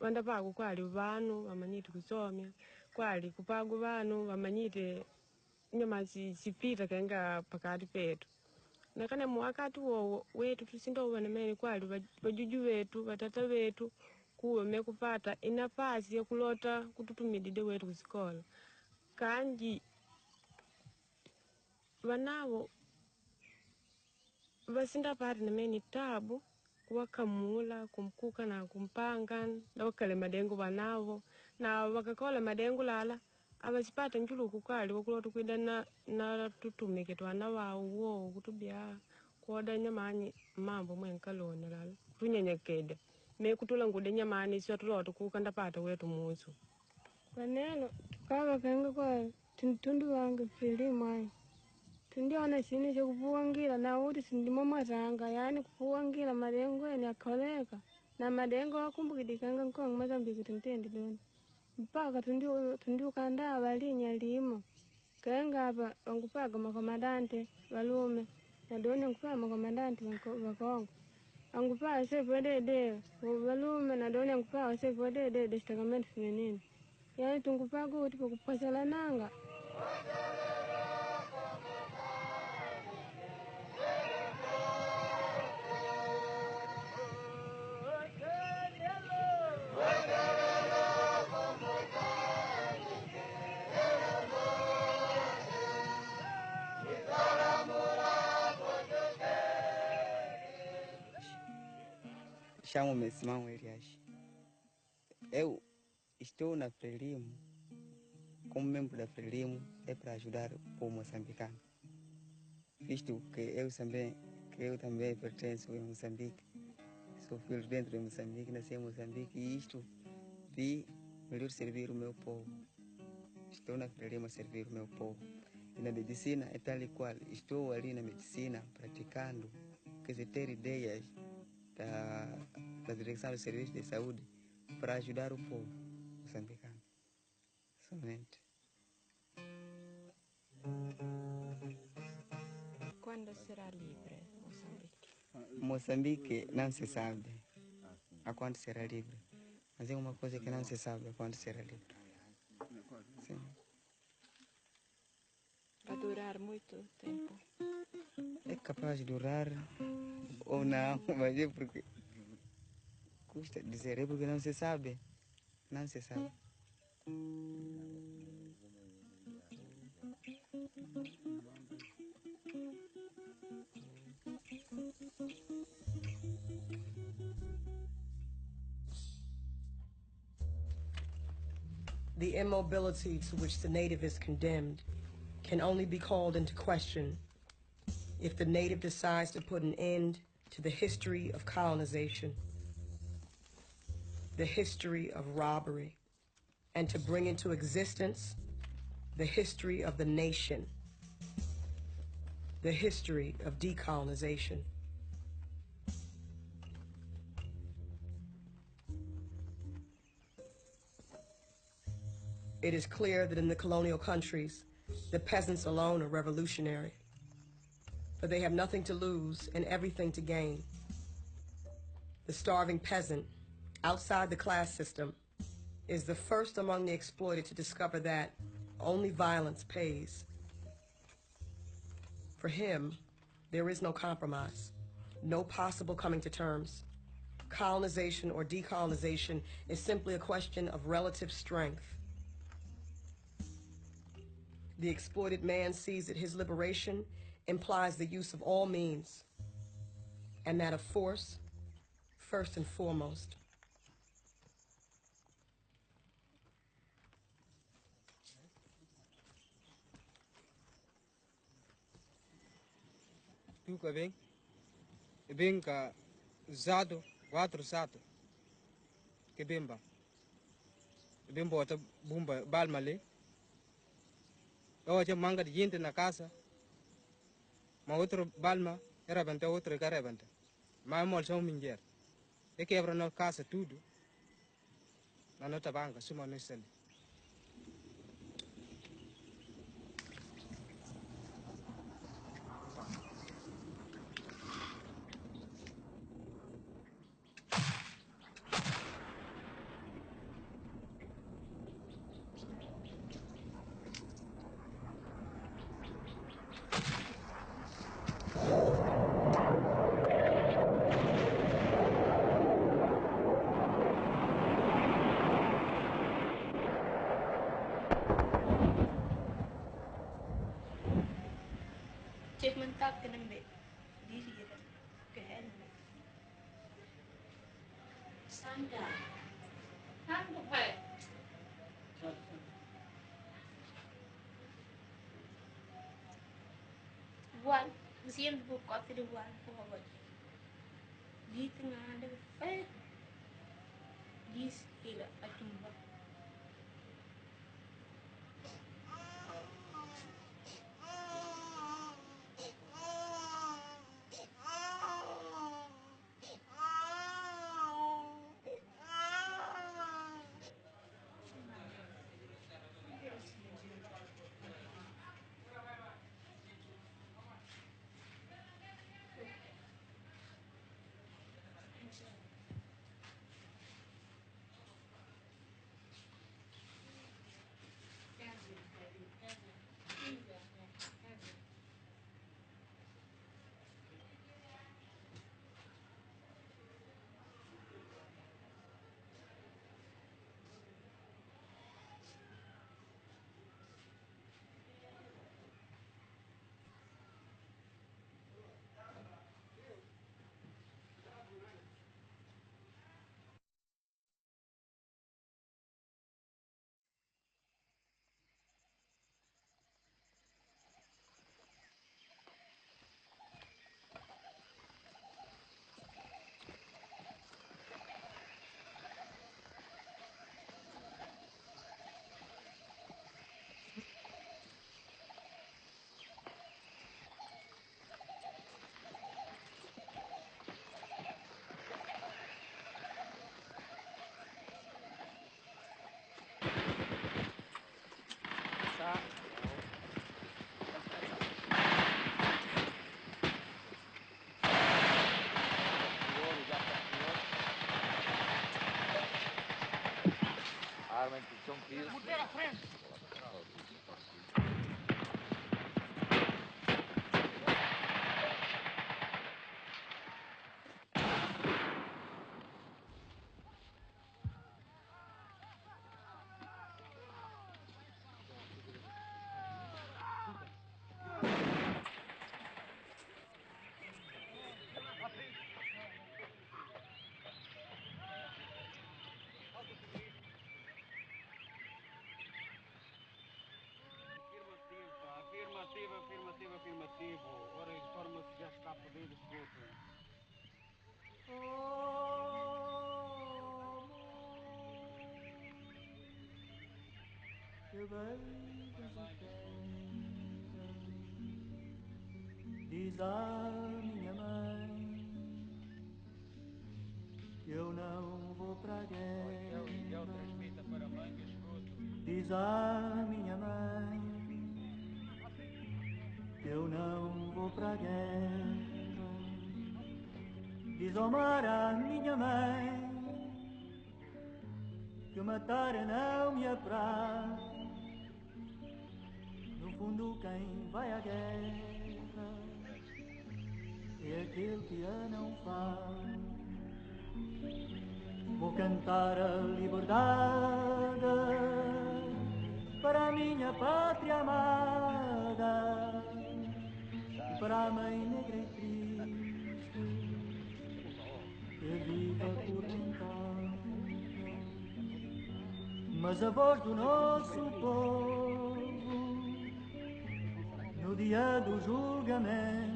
wanda pagu kwali vanu wamanyite kusomya kwali kupagu vanu wamanyite nyama sipita kenga pakati petu na kana mwakati wo wetu tusindo wanemeni kwali wajuju wetu watata wetu kuwe mekupata inafasi ya kulota kututumidide wetu kusikola kanji wanao wasinda pati nemeni tabu kuwakamula kumkuka na kumpanga na wakale madengo wanao na wakakola madengo lala abasipata njulu kukali wakulota kwida na tutumike twana wawo kutubya koda nyamani mambo mwenkalona lala tunyenyekede me kutula ngude nyamani sio tulota kukanda pata wetu muzo panelo tukaga kenga kwa tundu wangu filimai tundiona sini cha kupuangira na uti sindimo matanga yani kupuangira madengo ni akoleka na madengo akumbukidikanga nkongo Mozambique tuntendi doni mpaka tundiu kanda abalinya limo kenga apa wangupaga makomandante walume na doni wangupaga makomandante wakongo wangupaga sepo dede walume na doni wangupaga sepo dede destacamento feminino yani tungupaga uti pakupasala nanga Chamo Messimão Elias. Eu estou na Frelimo, como membro da Frelimo, é para ajudar o povo moçambicano. Visto que eu também pertenço a Moçambique, sou filho dentro de Moçambique, nasci em Moçambique e isto vi melhor servir o meu povo. Estou na Frelimo a servir o meu povo. E na medicina é tal e qual, estou ali na medicina praticando, quer dizer, ter ideias da direção do serviço de saúde para ajudar o povo moçambicano. Somente. Quando será livre Moçambique? Moçambique não se sabe a quando será livre. Mas é uma coisa que não se sabe a quando será livre. Sim. Vai durar muito tempo? É capaz de durar ou não, mas é porque custa dizer, é porque não se sabe. Não se sabe. The immobility to which the native is condemned can only be called into question if the native decides to put an end to the history of colonization, the history of robbery, and to bring into existence the history of the nation, the history of decolonization. It is clear that in the colonial countries, the peasants alone are revolutionary, but they have nothing to lose and everything to gain. The starving peasant, outside the class system, is the first among the exploited to discover that only violence pays. For him, there is no compromise, no possible coming to terms. Colonization or decolonization is simply a question of relative strength. The exploited man sees that his liberation implies the use of all means, and that of force, first and foremost. Tuka bem ka zado, 4 sato, que bemba bota bumba balmale. Eu já manga de gente na casa, mas outro balma era banta outro cara banta, mas mal são minher. É quebra na casa tudo, na nota banca suma no céu. Cek mentak kena mbak. Di sini kan. Kehen. Sanda. Kan bukan. Buat mesin buka tidak buat buat. Di tengah ada di sila atumba. Mudar a frente. Afirmativo. Ora, informa-se já está a poder o esgoto. Que beijas a terra, diz à minha mãe que eu não vou para a guerra. Diz à minha mãe que eu não vou para a guerra. Diz ao mar à minha mãe que matar não me apraz. No fundo quem vai à guerra é aquele que a não faz. Vou cantar a liberdade para a minha pátria amada e para a mãe negra e triste que vive acorrentada. Mas a voz do nosso povo no dia do julgamento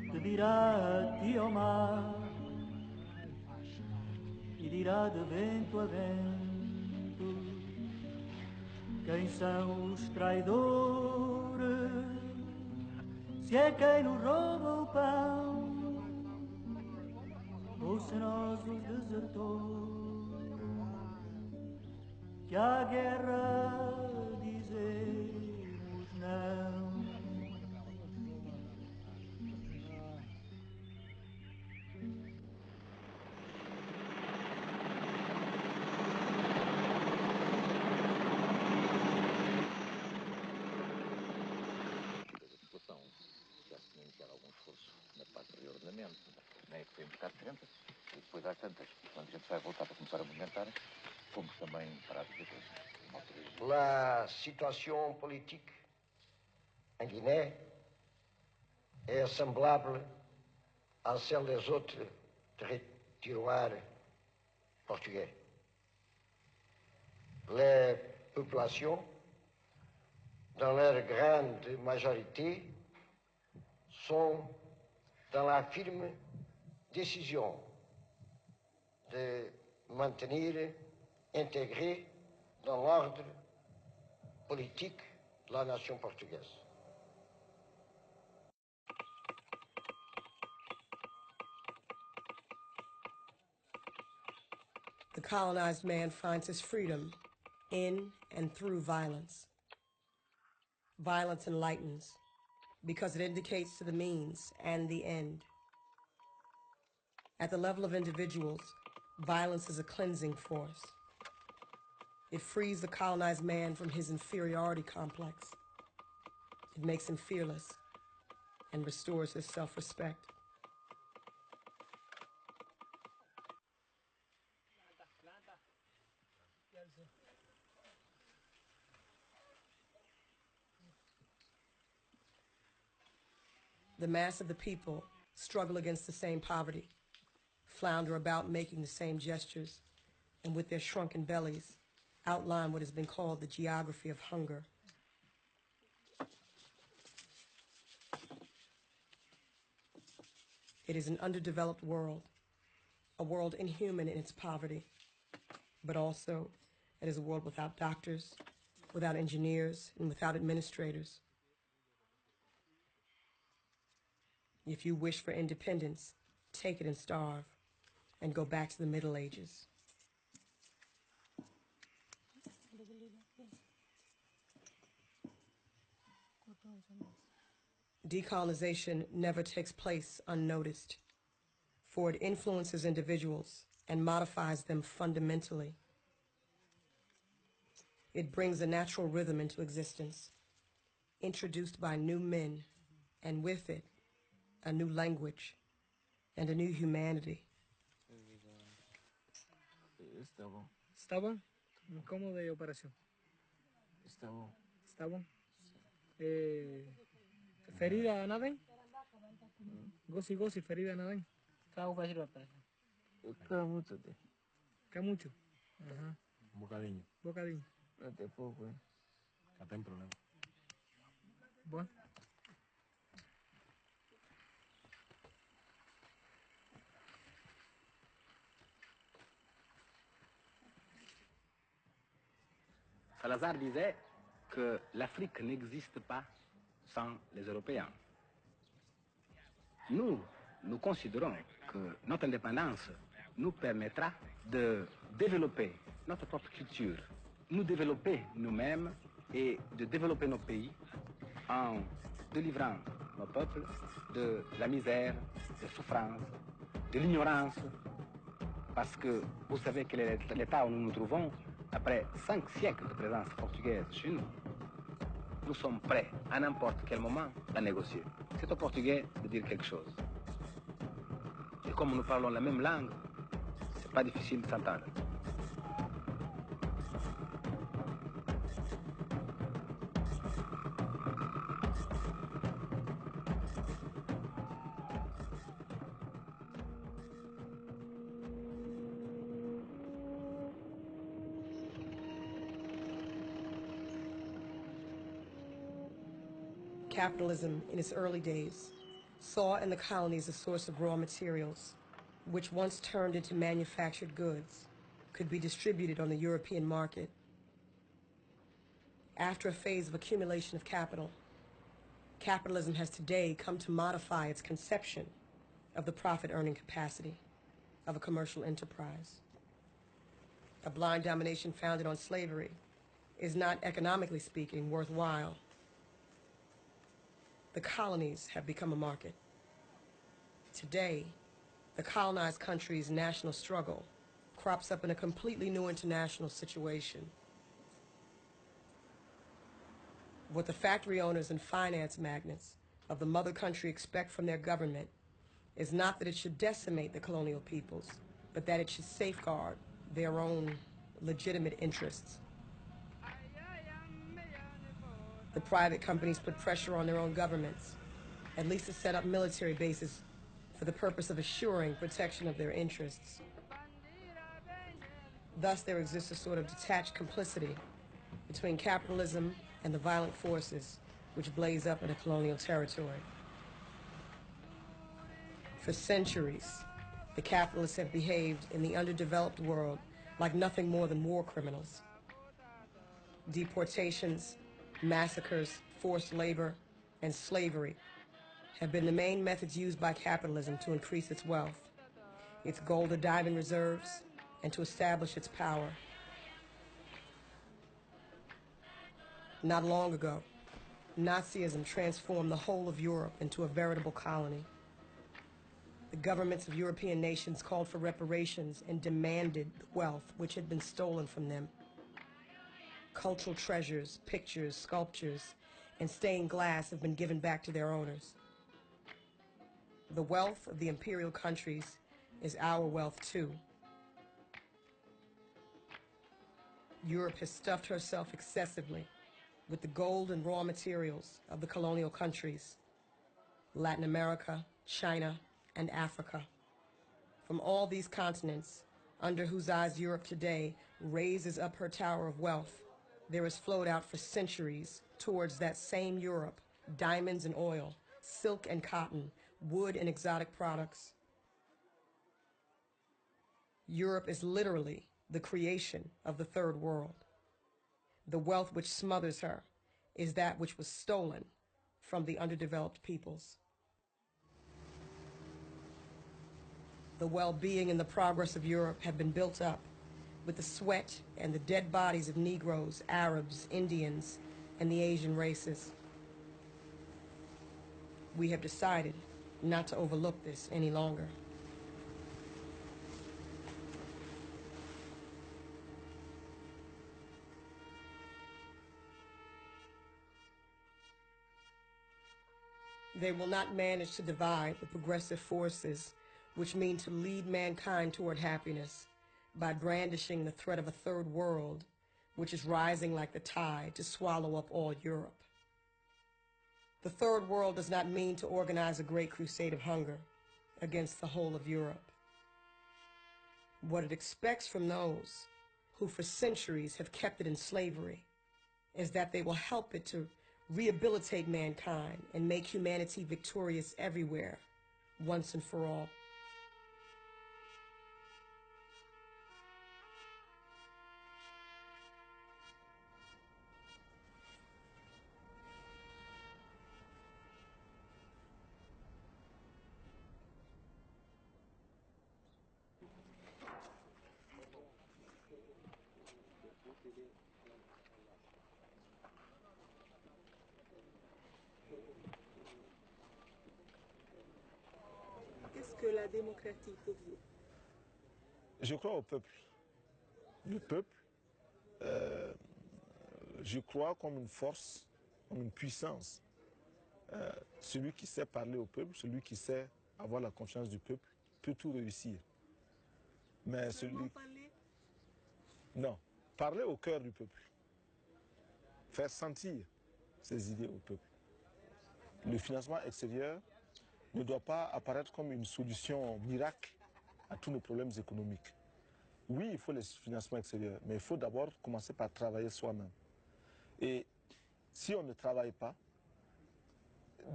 te dirá a ti ao mar e dirá de vento a vento quem são os traidores, se é quem nos rouba o pão ou se nós os desertores que à guerra dizemos não. Já se tinha iniciado algum esforço na parte de reordenamento, na época foi um bocado diferente, e depois às tantas, quando a gente vai voltar para começar a movimentar, fomos também parados depois. La situation politique en Guinée est semblable à celle des autres territoires portugais. Les populations, dans leur grande majorité, sont dans la firme décision de maintenir intégré dans l'ordre politique de la nation portugaise. The colonized man finds his freedom in and through violence. Violence enlightens because it indicates to the means and the end. At the level of individuals, violence is a cleansing force. It frees the colonized man from his inferiority complex. It makes him fearless and restores his self-respect. The mass of the people struggle against the same poverty, flounder about making the same gestures, and with their shrunken bellies, outline what has been called the geography of hunger. It is an underdeveloped world, a world inhuman in its poverty, but also it is a world without doctors, without engineers, and without administrators. If you wish for independence, take it and starve, and go back to the Middle Ages. Decolonization never takes place unnoticed, for it influences individuals and modifies them fundamentally. It brings a natural rhythm into existence, introduced by new men, and with it, a new language and a new humanity. Está bom. Está bom? Como de operação? Está bom. Está bom? Ferida nada? Gosi, ferida nada? Cago para a operação. Quer muito. Quer muito? Aham. Um bocadinho. Bocadinho. Até pouco, hein? Já tem problema. Bom. Salazar disait que l'Afrique n'existe pas sans les Européens. Nous considérons que notre indépendance nous permettra de développer notre propre culture, nous développer nous-mêmes et de développer nos pays en délivrant nos peuples de la misère, des souffrances, de l'ignorance. Parce que vous savez quel est l'état où nous nous trouvons après 5 siècles de présence portugaise chez nous. Nous sommes prêts à n'importe quel moment à négocier. C'est au portugais de dire quelque chose. Et comme nous parlons la même langue, c'est pas difficile de s'entendre. Capitalism, in its early days, saw in the colonies a source of raw materials, which once turned into manufactured goods, could be distributed on the European market. After a phase of accumulation of capital, capitalism has today come to modify its conception of the profit-earning capacity of a commercial enterprise. A blind domination founded on slavery is not, economically speaking, worthwhile. The colonies have become a market. Today, the colonized country's national struggle crops up in a completely new international situation. What the factory owners and finance magnates of the mother country expect from their government is not that it should decimate the colonial peoples, but that it should safeguard their own legitimate interests. The private companies put pressure on their own governments, at least to set up military bases for the purpose of assuring protection of their interests. Thus, there exists a sort of detached complicity between capitalism and the violent forces which blaze up in a colonial territory. For centuries, the capitalists have behaved in the underdeveloped world like nothing more than war criminals. Deportations, massacres, forced labor, and slavery have been the main methods used by capitalism to increase its wealth, its gold or diamond reserves, and to establish its power. Not long ago, Nazism transformed the whole of Europe into a veritable colony. The governments of European nations called for reparations and demanded the wealth which had been stolen from them. Cultural treasures, pictures, sculptures, and stained glass have been given back to their owners. The wealth of the imperial countries is our wealth too. Europe has stuffed herself excessively with the gold and raw materials of the colonial countries, Latin America, China, and Africa. From all these continents, under whose eyes Europe today raises up her tower of wealth, there has flowed out for centuries towards that same Europe diamonds and oil, silk and cotton, wood and exotic products. Europe is literally the creation of the third world. The wealth which smothers her is that which was stolen from the underdeveloped peoples. The well-being and the progress of Europe have been built up with the sweat and the dead bodies of Negroes, Arabs, Indians, and the Asian races. We have decided not to overlook this any longer. They will not manage to divide the progressive forces which mean to lead mankind toward happiness by brandishing the threat of a third world which is rising like the tide to swallow up all Europe. The third world does not mean to organize a great crusade of hunger against the whole of Europe. What it expects from those who for centuries have kept it in slavery is that they will help it to rehabilitate mankind and make humanity victorious everywhere, once and for all. Qu'est-ce que la démocratie pour vous? Je crois au peuple. Le peuple, je crois comme une force, comme une puissance. Celui qui sait parler au peuple, celui qui sait avoir la confiance du peuple, peut tout réussir. Mais celui... parler? Non, parler au cœur du peuple. Faire sentir ses idées au peuple. Le financement extérieur ne doit pas apparaître comme une solution miracle à tous nos problèmes économiques. Oui, il faut les financements extérieurs, mais il faut d'abord commencer par travailler soi-même. Et si on ne travaille pas,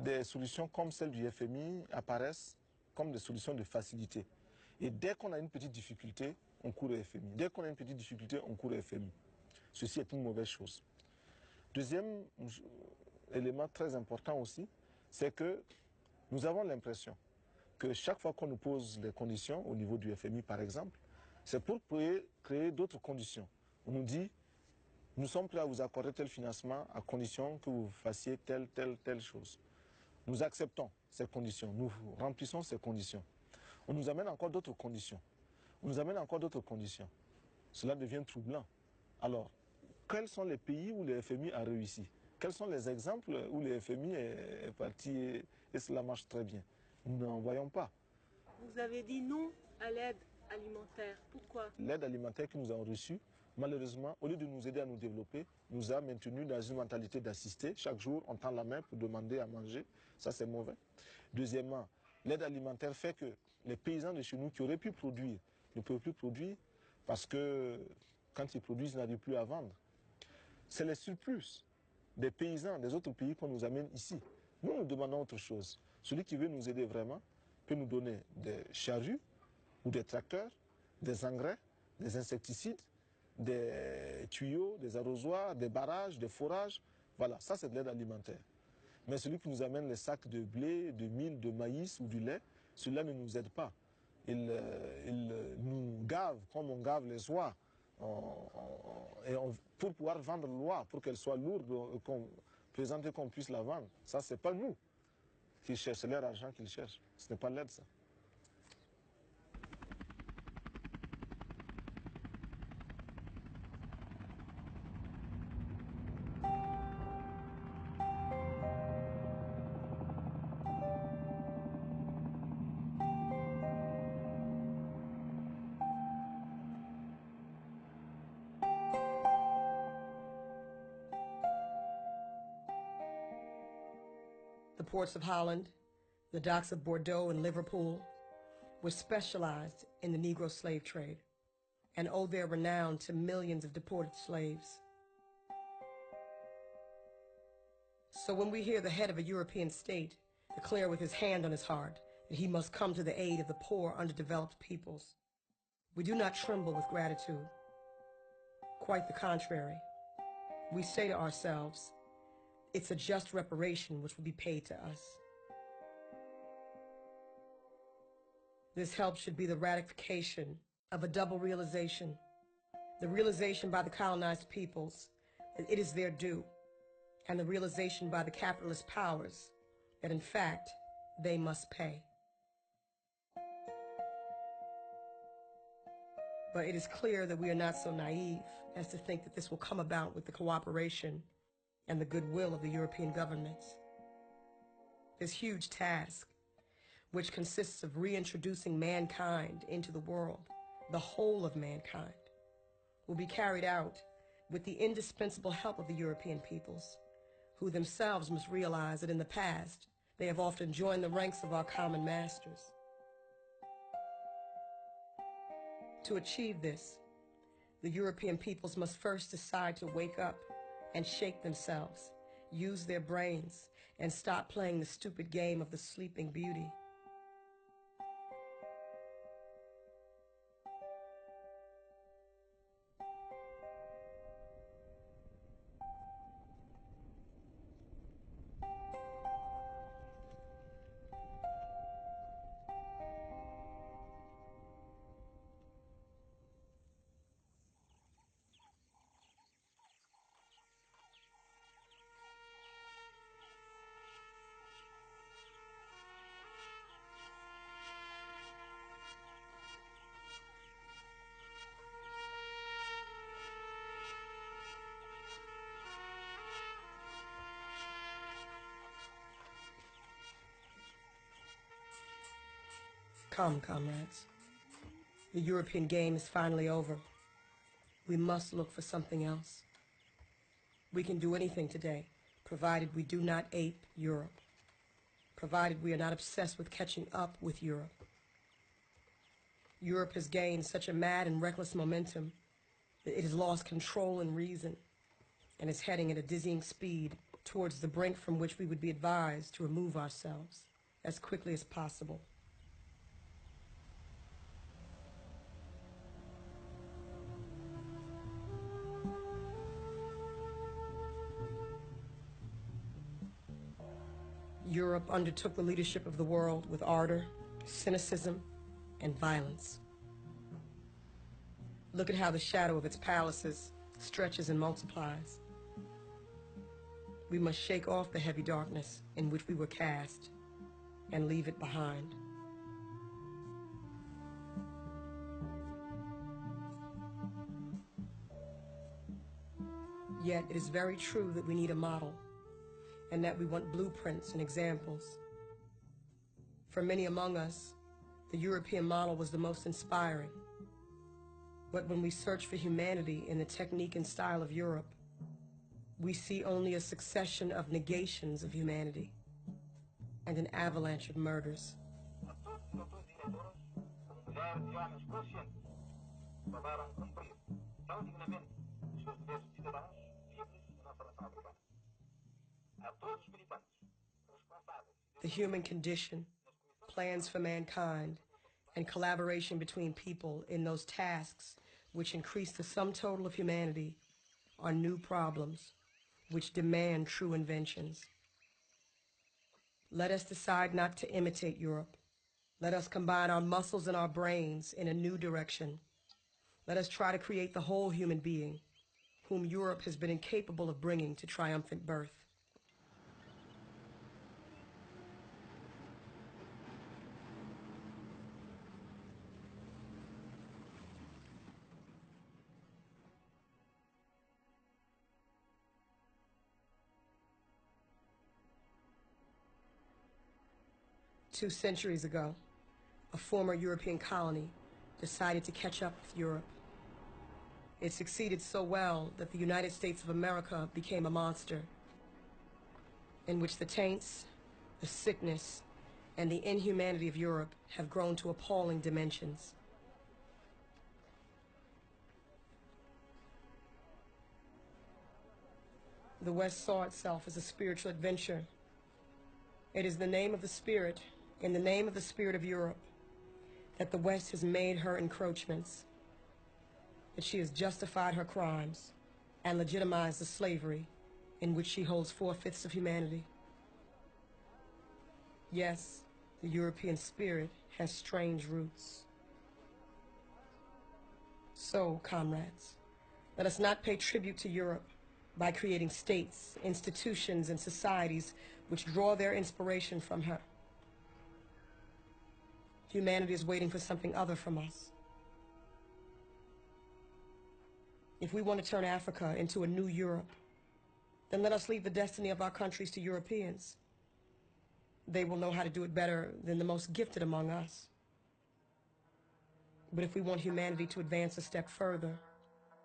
des solutions comme celle du FMI apparaissent comme des solutions de facilité. Et dès qu'on a une petite difficulté, on court au FMI. Dès qu'on a une petite difficulté, on court au FMI. Ceci est une mauvaise chose. Deuxième élément très important aussi, c'est que nous avons l'impression que chaque fois qu'on nous pose les conditions, au niveau du FMI par exemple, c'est pour créer d'autres conditions. On nous dit, nous sommes prêts à vous accorder tel financement à condition que vous fassiez telle chose. Nous acceptons ces conditions, nous remplissons ces conditions. On nous amène encore d'autres conditions. On nous amène encore d'autres conditions. Cela devient troublant. Alors, quels sont les pays où le FMI a réussi? Quels sont les exemples où le FMI est parti et cela marche très bien? Nous n'en voyons pas. Vous avez dit non à l'aide alimentaire. Pourquoi? L'aide alimentaire que nous avons reçue malheureusement, au lieu de nous aider à nous développer, nous a maintenus dans une mentalité d'assister. Chaque jour, on tend la main pour demander à manger. Ça, c'est mauvais. Deuxièmement, l'aide alimentaire fait que les paysans de chez nous qui auraient pu produire ne peuvent plus produire parce que quand ils produisent, ils n'arrivent plus à vendre. C'est les surplus des paysans des autres pays qu'on nous amène ici. Nous, nous demandons autre chose. Celui qui veut nous aider vraiment peut nous donner des charrues ou des tracteurs, des engrais, des insecticides, des tuyaux, des arrosoirs, des barrages, des forages. Voilà, ça c'est de l'aide alimentaire. Mais celui qui nous amène les sacs de blé, de mil, de maïs ou du lait, celui-là ne nous aide pas. Il nous gave comme on gave les oies pour pouvoir vendre l'oie, pour qu'elle soit lourde, présenter qu'on puisse la vendre. Ça, c'est pas nous qui cherchent, c'est leur argent qu'ils cherchent. Ce n'est pas l'aide, ça. The ports of Holland, the docks of Bordeaux and Liverpool were specialized in the Negro slave trade and owe their renown to millions of deported slaves. So when we hear the head of a European state declare with his hand on his heart that he must come to the aid of the poor, underdeveloped peoples, we do not tremble with gratitude. Quite the contrary. We say to ourselves, it's a just reparation which will be paid to us. This help should be the ratification of a double realization. The realization by the colonized peoples that it is their due, and the realization by the capitalist powers that in fact they must pay. But it is clear that we are not so naive as to think that this will come about with the cooperation and the goodwill of the European governments. This huge task, which consists of reintroducing mankind into the world, the whole of mankind, will be carried out with the indispensable help of the European peoples, who themselves must realize that in the past they have often joined the ranks of our common masters. To achieve this, the European peoples must first decide to wake up and shake themselves, use their brains, and stop playing the stupid game of the sleeping beauty. Come, comrades. The European game is finally over. We must look for something else. We can do anything today, provided we do not ape Europe, provided we are not obsessed with catching up with Europe. Europe has gained such a mad and reckless momentum that it has lost control and reason and is heading at a dizzying speed towards the brink from which we would be advised to remove ourselves as quickly as possible. Europe undertook the leadership of the world with ardor, cynicism, and violence. Look at how the shadow of its palaces stretches and multiplies. We must shake off the heavy darkness in which we were cast and leave it behind. Yet it is very true that we need a model, and that we want blueprints and examples. For many among us, the European model was the most inspiring. But when we search for humanity in the technique and style of Europe, we see only a succession of negations of humanity and an avalanche of murders. The human condition, plans for mankind, and collaboration between people in those tasks which increase the sum total of humanity are new problems which demand true inventions. Let us decide not to imitate Europe. Let us combine our muscles and our brains in a new direction. Let us try to create the whole human being, whom Europe has been incapable of bringing to triumphant birth. Two centuries ago, a former European colony decided to catch up with Europe. It succeeded so well that the United States of America became a monster, in which the taints, the sickness, and the inhumanity of Europe have grown to appalling dimensions. The West saw itself as a spiritual adventure. It is the name of the Spirit, in the name of the Spirit of Europe, that the West has made her encroachments, that she has justified her crimes and legitimized the slavery in which she holds 4/5 of humanity. Yes, the European spirit has strange roots. So, comrades, let us not pay tribute to Europe by creating states, institutions, and societies which draw their inspiration from her. Humanity is waiting for something other from us. If we want to turn Africa into a new Europe, then let us leave the destiny of our countries to Europeans. They will know how to do it better than the most gifted among us. But if we want humanity to advance a step further,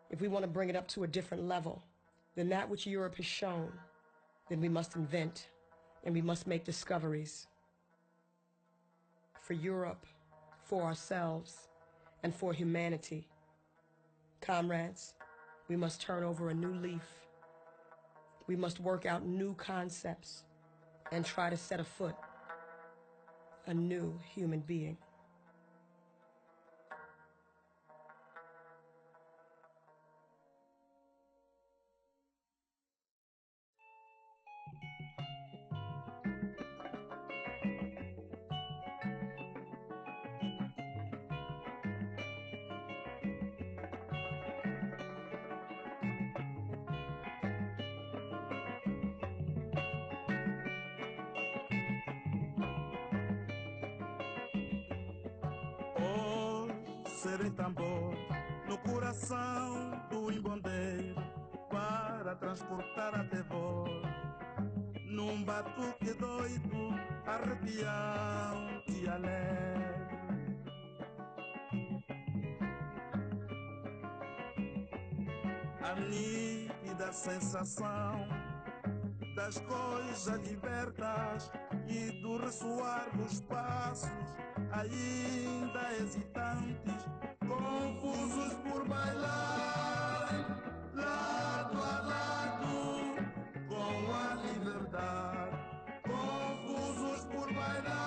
if we want to bring it up to a different level than that which Europe has shown, then we must invent and we must make discoveries. For Europe, for ourselves, and for humanity. Comrades, we must turn over a new leaf. We must work out new concepts and try to set afoot a new human being. Serem tambor no coração do embondeiro para transportar até voz num batuque doido, arrepiante e alegre. A nítida sensação das coisas libertas e do ressoar dos passos ainda hesitantes, confusos por bailar lado a lado com a liberdade, confusos por bailar